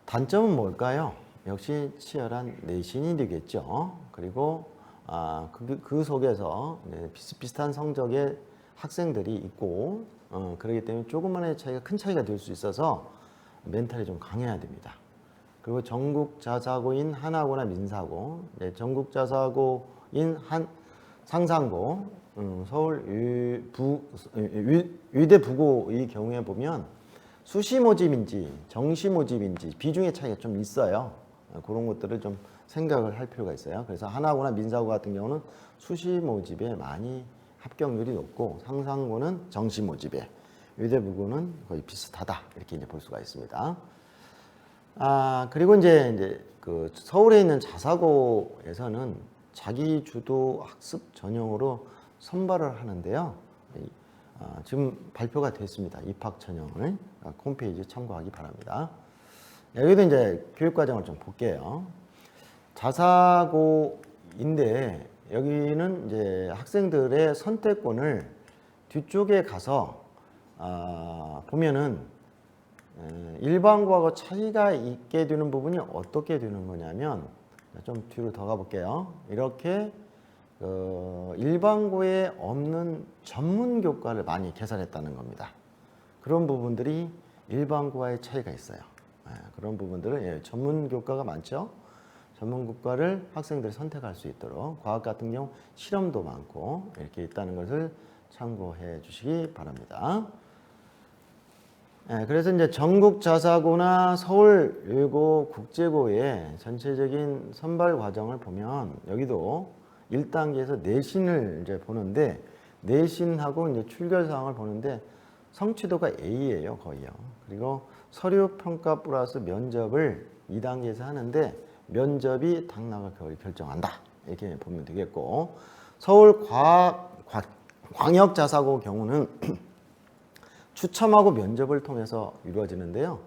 C: 단점은 뭘까요? 역시 치열한 내신이 되겠죠. 그리고 그 속에서 비슷비슷한 성적의 학생들이 있고, 그렇기 때문에 조금만의 차이가 큰 차이가 될 수 있어서 멘탈이 좀 강해야 됩니다. 그리고 전국 자사고인 하나고나 민사고, 전국 자사고인 상상고, 서울 위대 부고의 경우에 보면 수시 모집인지 정시 모집인지 비중의 차이가 좀 있어요. 그런 것들을 좀 생각을 할 필요가 있어요. 그래서 하나고나 민사고 같은 경우는 수시 모집에 많이 합격률이 높고, 상상고는 정시 모집에, 위대 부고는 거의 비슷하다, 이렇게 이제 볼 수가 있습니다. 그리고 이제 그 서울에 있는 자사고에서는 자기 주도 학습 전형으로 선발을 하는데요. 지금 발표가 됐습니다. 입학 전형을 홈페이지 참고하기 바랍니다. 여기도 이제 교육과정을 좀 볼게요. 자사고인데 여기는 이제 학생들의 선택권을 뒤쪽에 가서 보면은 일반고하고 차이가 있게 되는 부분이 어떻게 되는 거냐면, 좀 뒤로 더 가볼게요. 이렇게 일반고에 없는 전문 교과를 많이 개설했다는 겁니다. 그런 부분들이 일반고와의 차이가 있어요. 그런 부분들은 전문 교과가 많죠. 전문 교과를 학생들이 선택할 수 있도록 과학 같은 경우 실험도 많고 이렇게 있다는 것을 참고해 주시기 바랍니다. 그래서 이제 전국 자사고나 서울 외고 국제고의 전체적인 선발 과정을 보면 여기도 1단계에서 내신을 이제 보는데, 내신하고 이제 출결 사항을 보는데 성취도가 A예요, 거의요. 그리고 서류 평가 플러스 면접을 2단계에서 하는데 면접이 당락을 결정한다. 이렇게 보면 되겠고, 서울 광역자사고 경우는 추첨하고 면접을 통해서 이루어지는데요.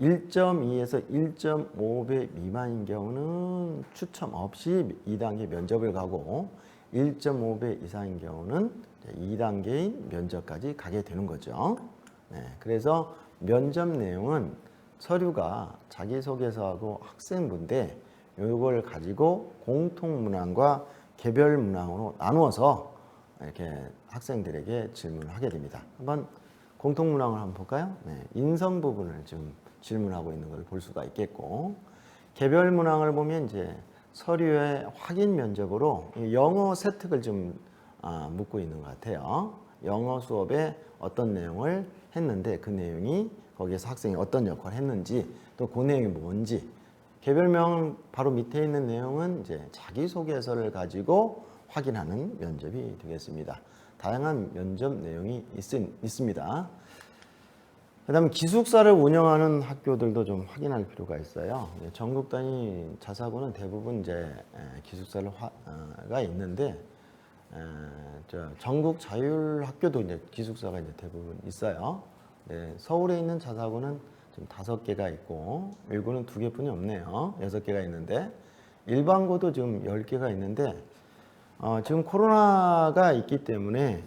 C: 1.2에서 1.5배 미만인 경우는 추첨 없이 2단계 면접을 가고 1.5배 이상인 경우는 2단계인 면접까지 가게 되는 거죠. 네, 그래서 면접 내용은 서류가 자기소개서하고 학생부인데 이걸 가지고 공통문항과 개별 문항으로 나누어서 이렇게 학생들에게 질문을 하게 됩니다. 한번 공통문항을 한번 볼까요? 네, 인성 부분을 지금 질문하고 있는 걸 볼 수가 있겠고, 개별 문항을 보면 이제 서류의 확인 면접으로 영어 세특을 좀 묻고 있는 것 같아요. 영어 수업에 어떤 내용을 했는데 그 내용이 거기에서 학생이 어떤 역할을 했는지 또 그 내용이 뭔지, 개별명 바로 밑에 있는 내용은 이제 자기소개서를 가지고 확인하는 면접이 되겠습니다. 다양한 면접 내용이 있습니다. 그 다음에 기숙사를 운영하는 학교들도 좀 확인할 필요가 있어요. 전국 단위 자사고는 대부분 이제 기숙사가 있는데, 전국 자율 학교도 이제 기숙사가 이제 대부분 있어요. 네, 서울에 있는 자사고는 좀 5개가 있고, 일고는 2개뿐이 없네요. 6개가 있는데, 일반고도 지금 10개가 있는데, 지금 코로나가 있기 때문에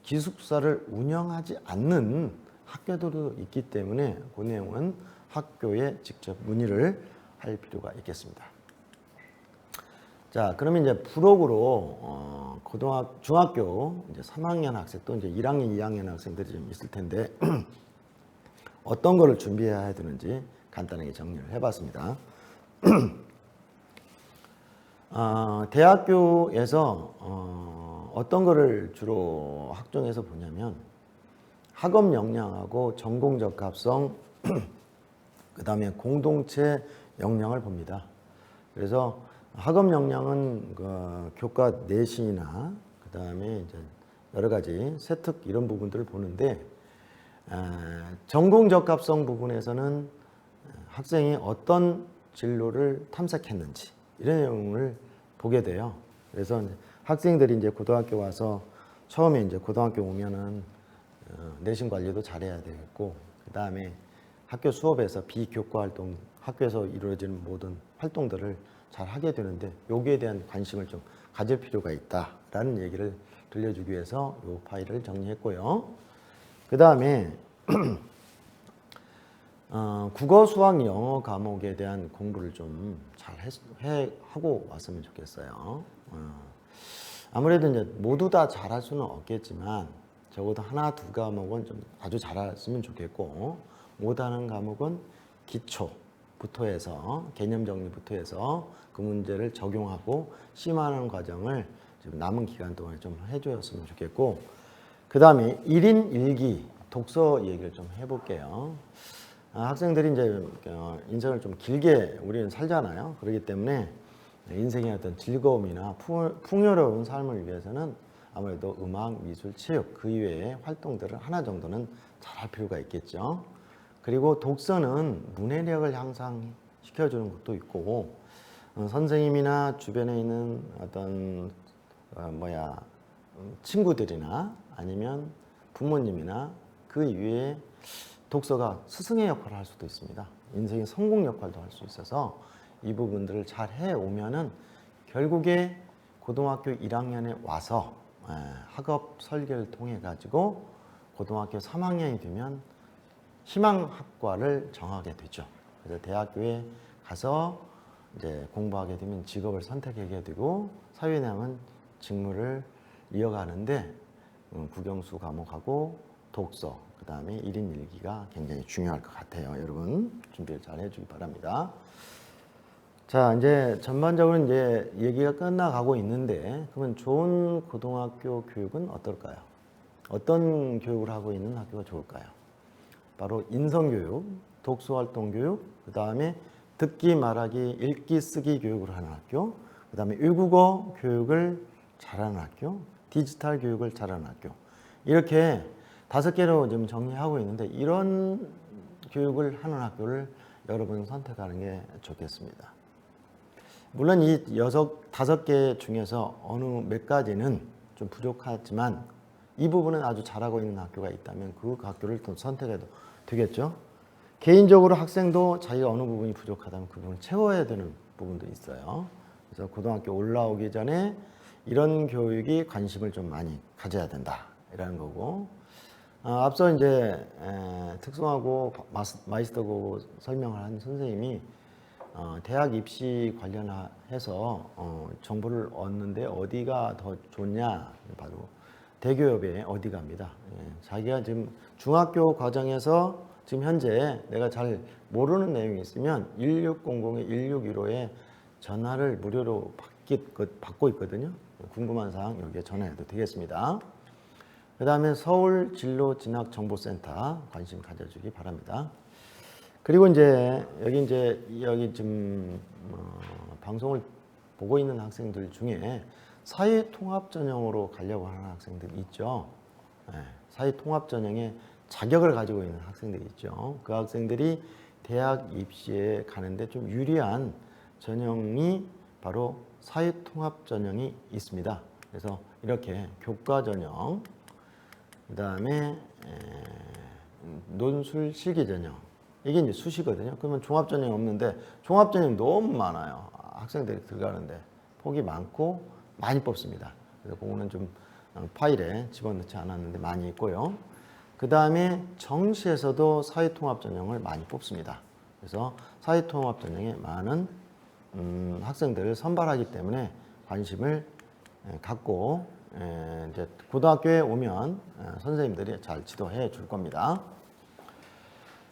C: 기숙사를 운영하지 않는 학교들도 있기 때문에 그 내용은 학교에 직접 문의를 할 필요가 있겠습니다. 자, 그러면 이제 부록으로 중학교 이제 3학년 학생 또 이제 1학년, 2학년 학생들이 좀 있을 텐데 어떤 거를 준비해야 되는지 간단하게 정리를 해봤습니다. 대학교에서 어떤 거를 주로 학종에서 보냐면 학업 역량하고 전공 적합성, 그 다음에 공동체 역량을 봅니다. 그래서 학업 역량은 그 교과 내신이나 그 다음에 이제 여러 가지 세특 이런 부분들을 보는데, 전공 적합성 부분에서는 학생이 어떤 진로를 탐색했는지 이런 내용을 보게 돼요. 그래서 학생들이 이제 고등학교 와서 처음에 이제 고등학교 오면은 내신 관리도 잘해야 되겠고, 그 다음에 학교 수업에서 비교과 활동, 학교에서 이루어지는 모든 활동들을 잘 하게 되는데 여기에 대한 관심을 좀 가질 필요가 있다라는 얘기를 들려주기 위해서 이 파일을 정리했고요. 그 다음에 국어, 수학, 영어 과목에 대한 공부를 좀 잘 하고 왔으면 좋겠어요. 아무래도 이제 모두 다 잘할 수는 없겠지만 적어도 1, 2 과목은 좀 아주 잘했으면 좋겠고, 못하는 과목은 기초부터 해서 개념 정리부터 해서 그 문제를 적용하고 심화하는 과정을 지금 남은 기간 동안에 좀 해주었으면 좋겠고, 그 다음에 1인 1기 독서 얘기를 좀 해볼게요. 학생들이 이제 인생을 좀 길게 우리는 살잖아요. 그렇기 때문에 인생의 어떤 즐거움이나 풍요로운 삶을 위해서는 아무래도 음악, 미술, 체육 그 이외의 활동들을 하나 정도는 잘할 필요가 있겠죠. 그리고 독서는 문해력을 향상시켜주는 것도 있고, 선생님이나 주변에 있는 어떤 친구들이나 아니면 부모님이나 그 이외에 독서가 스승의 역할을 할 수도 있습니다. 인생의 성공 역할도 할 수 있어서 이 부분들을 잘 해오면은 결국에 고등학교 1학년에 와서 학업 설계를 통해 가지고 고등학교 3학년이 되면 희망학과를 정하게 되죠. 그래서 대학교에 가서 이제 공부하게 되면 직업을 선택하게 되고 사회에 남은 직무를 이어가는데 국영수 과목하고 독서, 그 다음에 1인 1기가 굉장히 중요할 것 같아요. 여러분 준비를 잘 해주기 바랍니다. 자, 이제 전반적으로 이제 얘기가 끝나가고 있는데, 그러면 좋은 고등학교 교육은 어떨까요? 어떤 교육을 하고 있는 학교가 좋을까요? 바로 인성교육, 독서활동교육, 그 다음에 듣기, 말하기, 읽기, 쓰기 교육을 하는 학교, 그 다음에 외국어 교육을 잘하는 학교, 디지털 교육을 잘하는 학교. 이렇게 5개로 지금 정리하고 있는데 이런 교육을 하는 학교를 여러분 선택하는 게 좋겠습니다. 물론 이 5개 중에서 어느 몇 가지는 좀 부족하지만 이 부분은 아주 잘하고 있는 학교가 있다면 그 학교를 또 선택해도 되겠죠. 개인적으로 학생도 자기가 어느 부분이 부족하다면 그 부분을 채워야 되는 부분도 있어요. 그래서 고등학교 올라오기 전에 이런 교육이 관심을 좀 많이 가져야 된다라는 거고, 앞서 이제 특성화고 마이스터고 설명을 한 선생님이 대학 입시 관련해서 정보를 얻는데 어디가 더 좋냐, 바로 대교협의 어디가입니다. 자기가 지금 중학교 과정에서 지금 현재 내가 잘 모르는 내용이 있으면 1600에 1615에 전화를 무료로 받고 있거든요. 궁금한 사항 여기에 전화해도 되겠습니다. 그 다음에 서울 진로진학정보센터 관심 가져주기 바랍니다. 그리고 이제 여기 지금 방송을 보고 있는 학생들 중에 사회통합 전형으로 가려고 하는 학생들이 있죠. 사회통합 전형에 자격을 가지고 있는 학생들이 있죠. 그 학생들이 대학 입시에 가는데 좀 유리한 전형이 바로 사회통합 전형이 있습니다. 그래서 이렇게 교과 전형, 그 다음에 논술 실기 전형, 이게 이제 수시거든요. 그러면 종합 전형이 없는데 종합 전형이 너무 많아요. 학생들이 들어가는데 폭이 많고 많이 뽑습니다. 그래서 그거는 좀 파일에 집어넣지 않았는데 많이 있고요. 그 다음에 정시에서도 사회통합 전형을 많이 뽑습니다. 그래서 사회통합 전형에 많은 학생들을 선발하기 때문에 관심을 갖고 이제 고등학교에 오면 선생님들이 잘 지도해 줄 겁니다.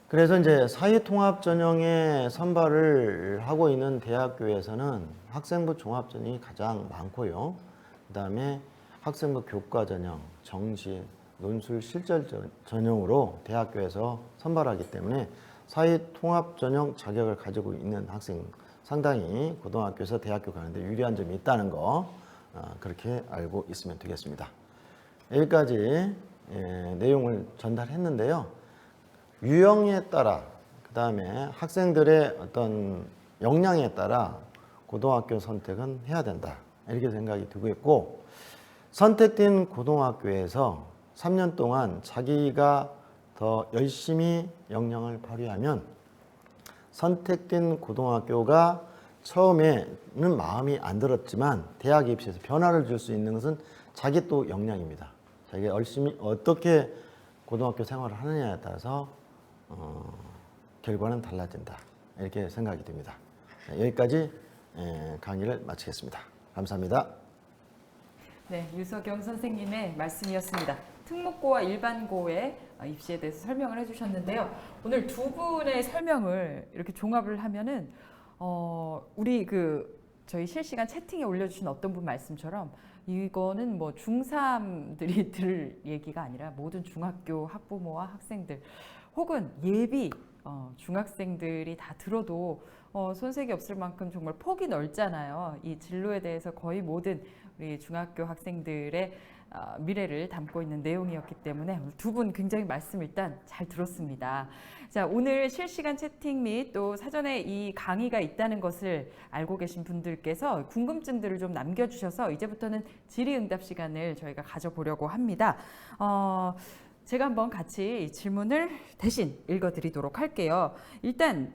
C: 그래서 이제 사회통합 전형에 선발을 하고 있는 대학교에서는 학생부 종합 전형이 가장 많고요. 그 다음에 학생부 교과 전형, 정시, 논술 실전 전형으로 대학교에서 선발하기 때문에 사회통합 전형 자격을 가지고 있는 학생 상당히 고등학교에서 대학교 가는데 유리한 점이 있다는 거 그렇게 알고 있으면 되겠습니다. 여기까지 내용을 전달했는데요. 유형에 따라, 그 다음에 학생들의 어떤 역량에 따라 고등학교 선택은 해야 된다, 이렇게 생각이 들고 있고, 선택된 고등학교에서 3년 동안 자기가 더 열심히 역량을 발휘하면 선택된 고등학교가 처음에는 마음이 안 들었지만 대학 입시에서 변화를 줄 수 있는 것은 자기 또 역량입니다. 자기가 열심히 어떻게 고등학교 생활을 하느냐에 따라서 결과는 달라진다, 이렇게 생각이 됩니다. 여기까지 강의를 마치겠습니다. 감사합니다.
A: 네, 유석영 선생님의 말씀이었습니다. 특목고와 일반고의 입시에 대해서 설명을 해주셨는데요. 오늘 두 분의 설명을 이렇게 종합을 하면은 우리 저희 실시간 채팅에 올려주신 어떤 분 말씀처럼 이거는 뭐 중3들이 들을 얘기가 아니라 모든 중학교 학부모와 학생들 혹은 예비 중학생들이 다 들어도 손색이 없을 만큼 정말 폭이 넓잖아요. 이 진로에 대해서 거의 모든 우리 중학교 학생들의 미래를 담고 있는 내용이었기 때문에 두 분 굉장히 말씀 일단 잘 들었습니다. 자, 오늘 실시간 채팅 및 또 사전에 이 강의가 있다는 것을 알고 계신 분들께서 궁금증들을 좀 남겨주셔서 이제부터는 질의응답 시간을 저희가 가져보려고 합니다. 제가 한번 같이 이 질문을 대신 읽어드리도록 할게요. 일단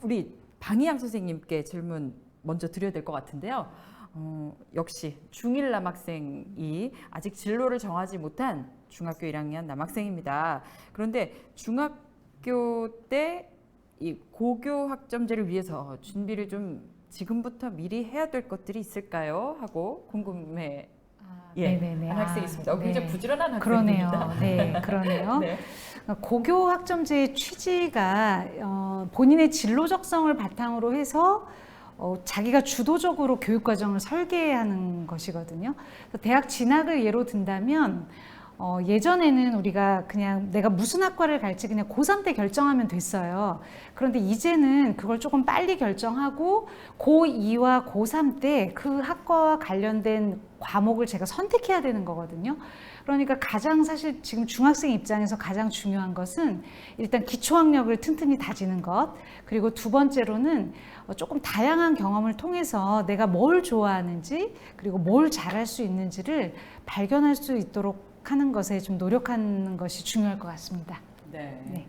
A: 우리 방희양 선생님께 질문 먼저 드려야 될 것 같은데요. 역시 중1 남학생이 아직 진로를 정하지 못한 중학교 1학년 남학생입니다. 그런데 중학교 때 이 고교 학점제를 위해서 준비를 좀 지금부터 미리 해야 될 것들이 있을까요? 하고 궁금해.
B: 네네네.
A: 한 학생이 있습니다. 굉장히
B: 네.
A: 부지런한 학생입니다.
B: 그러네요. 네, 그러네요.
A: 네.
B: 고교 학점제의 취지가 본인의 진로적성을 바탕으로 해서 자기가 주도적으로 교육과정을 설계하는 것이거든요. 대학 진학을 예로 든다면 예전에는 우리가 그냥 내가 무슨 학과를 갈지 그냥 고3 때 결정하면 됐어요. 그런데 이제는 그걸 조금 빨리 결정하고 고2와 고3 때 그 학과와 관련된 과목을 제가 선택해야 되는 거거든요. 그러니까 가장 사실 지금 중학생 입장에서 가장 중요한 것은 일단 기초학력을 튼튼히 다지는 것, 그리고 두 번째로는 조금 다양한 경험을 통해서 내가 뭘 좋아하는지 그리고 뭘 잘할 수 있는지를 발견할 수 있도록 하는 것에 좀 노력하는 것이 중요할 것 같습니다.
A: 네.
B: 네.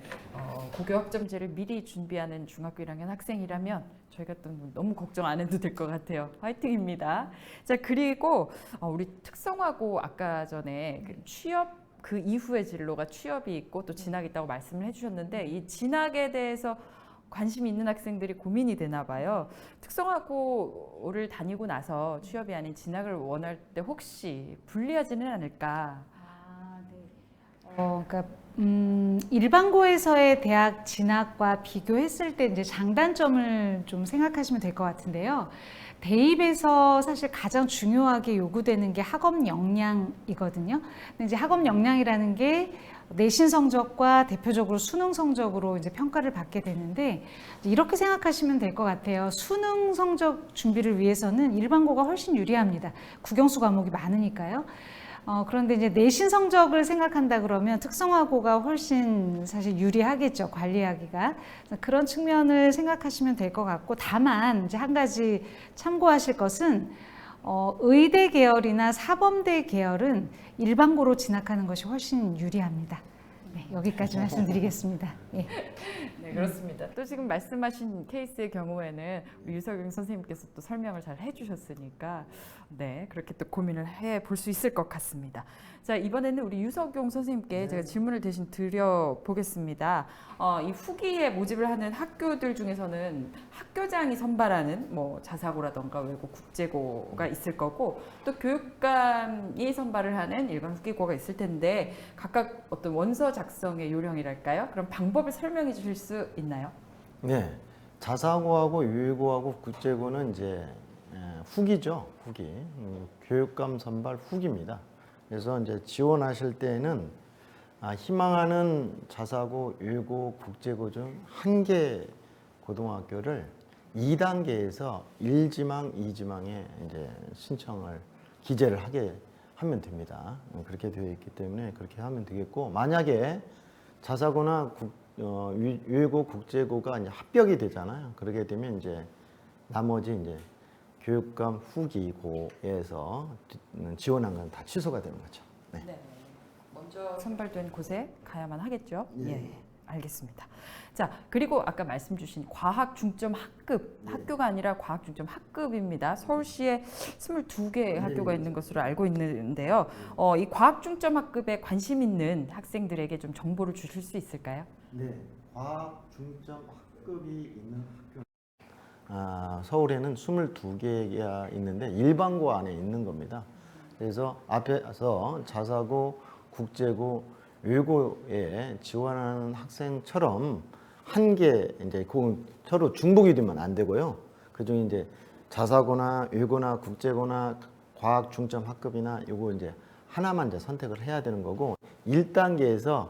A: 고교 학점제를 미리 준비하는 중학교 1학년 학생이라면 저희가 또 너무 걱정 안 해도 될 것 같아요. 화이팅입니다. 자, 그리고 우리 특성화고 아까 전에 그 취업 그 이후의 진로가 취업이 있고 또 진학이 있다고 말씀을 해주셨는데 이 진학에 대해서 관심이 있는 학생들이 고민이 되나 봐요. 특성화고를 다니고 나서 취업이 아닌 진학을 원할 때 혹시 불리하지는 않을까?
B: 그러니까 일반고에서의 대학 진학과 비교했을 때 이제 장단점을 좀 생각하시면 될 것 같은데요. 대입에서 사실 가장 중요하게 요구되는 게 학업 역량이거든요. 근데 이제 학업 역량이라는 게 내신 성적과 대표적으로 수능 성적으로 이제 평가를 받게 되는데 이렇게 생각하시면 될 것 같아요. 수능 성적 준비를 위해서는 일반고가 훨씬 유리합니다. 국영수 과목이 많으니까요. 그런데 이제 내신 성적을 생각한다 그러면 특성화고가 훨씬 사실 유리하겠죠, 관리하기가. 그런 측면을 생각하시면 될 것 같고, 다만 이제 한 가지 참고하실 것은 의대 계열이나 사범대 계열은 일반고로 진학하는 것이 훨씬 유리합니다. 네, 여기까지 말씀드리겠습니다. 예.
A: 네, 그렇습니다. 또 지금 말씀하신 케이스의 경우에는 우리 유석영 선생님께서 또 설명을 잘 해주셨으니까 네, 그렇게 또 고민을 해볼 수 있을 것 같습니다. 자, 이번에는 우리 유석용 선생님께 제가 질문을 대신 드려보겠습니다. 이 후기에 모집을 하는 학교들 중에서는 학교장이 선발하는 뭐 자사고라던가 외고 국제고가 있을 거고 또 교육감이 선발을 하는 일반 후기고가 있을 텐데 각각 어떤 원서 작성의 요령이랄까요? 그런 방법을 설명해 주실 수 있나요?
C: 네, 자사고하고 유일고하고 국제고는 이제 후기죠, 후기. 교육감 선발 후기입니다. 그래서 이제 지원하실 때는 희망하는 자사고, 유일고, 국제고 중 한 개 고등학교를 2단계에서 1지망, 2지망에 이제 신청을 기재를 하게 하면 됩니다. 그렇게 되어 있기 때문에 그렇게 하면 되겠고, 만약에 자사고나 유일고, 국제고가 이제 합격이 되잖아요. 그러게 되면 이제 나머지 이제 교육감 후기고에서 지원한 건 다 취소가 되는 거죠. 네.
A: 네. 먼저 선발된 곳에 가야만 하겠죠. 예. 알겠습니다. 자, 그리고 아까 말씀 주신 과학 중점 학급, 학교가 아니라 과학 중점 학급입니다. 서울시에 22개 학교가 있는 것으로 알고 있는데요. 이 과학 중점 학급에 관심 있는 학생들에게 좀 정보를 주실 수 있을까요?
C: 네, 과학 중점 학급이 있는 학교. 서울에는 22개가 있는데 일반고 안에 있는 겁니다. 그래서 앞에서 자사고, 국제고, 외고에 지원하는 학생처럼 한 개 이제 서로 중복이 되면 안 되고요. 그중에 이제 자사고나 외고나 국제고나 과학 중점 학급이나 요거 이제 하나만 이제 선택을 해야 되는 거고 1단계에서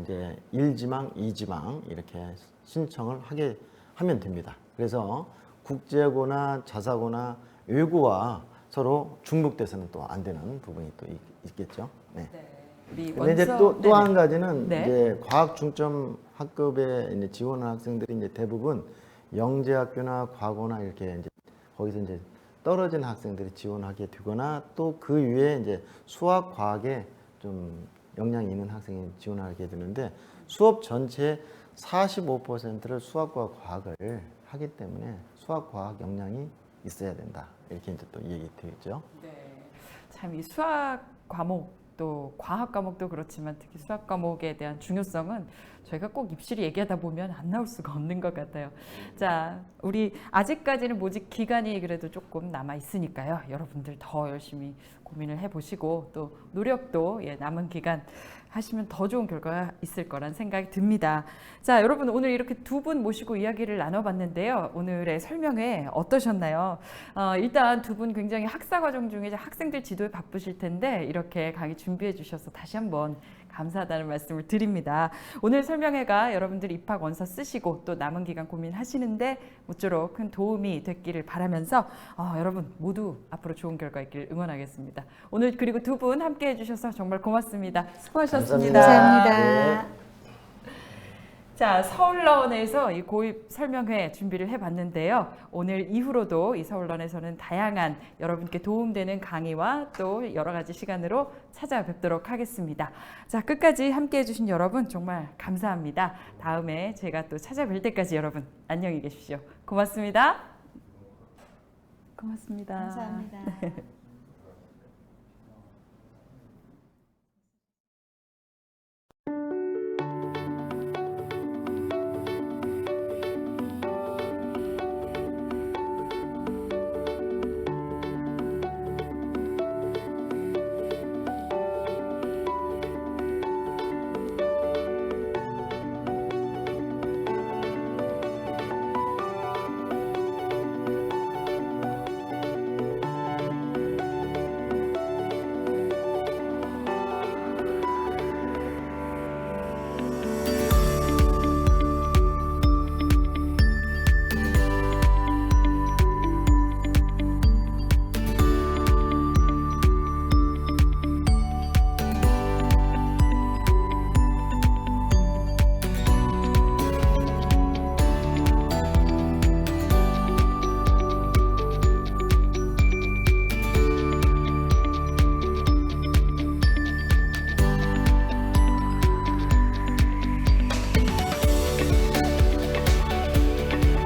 C: 이제 1지망, 2지망 이렇게 신청을 하게 하면 됩니다. 그래서 국제고나 자사고나 외고와 서로 중복돼서는 또 안 되는 부분이 또 있겠죠. 네. 근데 이제 또 한 가지는
A: 네.
C: 이제 과학 중점 학급에 이제 지원하는 학생들이 이제 대부분 영재학교나 과고나 이렇게 이제 거기서 이제 떨어진 학생들이 지원하게 되거나 또 그 위에 이제 수학 과학에 좀 역량이 있는 학생이 지원하게 되는데 수업 전체 45%를 수학과 과학을 하기 때문에 수학 과학 역량이 있어야 된다. 이렇게 이제 또 얘기 되겠죠.
A: 네. 참 이 수학 과목 또 과학 과목도 그렇지만 특히 수학 과목에 대한 중요성은 저희가 꼭 입시를 얘기하다 보면 안 나올 수가 없는 것 같아요. 자, 우리 아직까지는 모집 기간이 그래도 조금 남아 있으니까요. 여러분들 더 열심히 고민을 해보시고 또 노력도 남은 기간 하시면 더 좋은 결과가 있을 거란 생각이 듭니다. 자, 여러분 오늘 이렇게 두 분 모시고 이야기를 나눠봤는데요. 오늘의 설명회 어떠셨나요? 일단 두 분 굉장히 학사 과정 중에 이제 학생들 지도에 바쁘실 텐데 이렇게 강의 준비해 주셔서 다시 한번 감사하다는 말씀을 드립니다. 오늘 설명회가 여러분들 입학 원서 쓰시고 또 남은 기간 고민하시는데 모쪼록 큰 도움이 됐기를 바라면서 여러분 모두 앞으로 좋은 결과 있기를 응원하겠습니다. 오늘 그리고 두 분 함께 해주셔서 정말 고맙습니다. 수고하셨습니다.
B: 감사합니다.
A: 자, 서울런에서 이 고입 설명회 준비를 해봤는데요. 오늘 이후로도 이 서울런에서는 다양한 여러분께 도움되는 강의와 또 여러 가지 시간으로 찾아뵙도록 하겠습니다. 자, 끝까지 함께 해주신 여러분 정말 감사합니다. 다음에 제가 또 찾아뵐 때까지 여러분 안녕히 계십시오. 고맙습니다. 고맙습니다.
B: 감사합니다.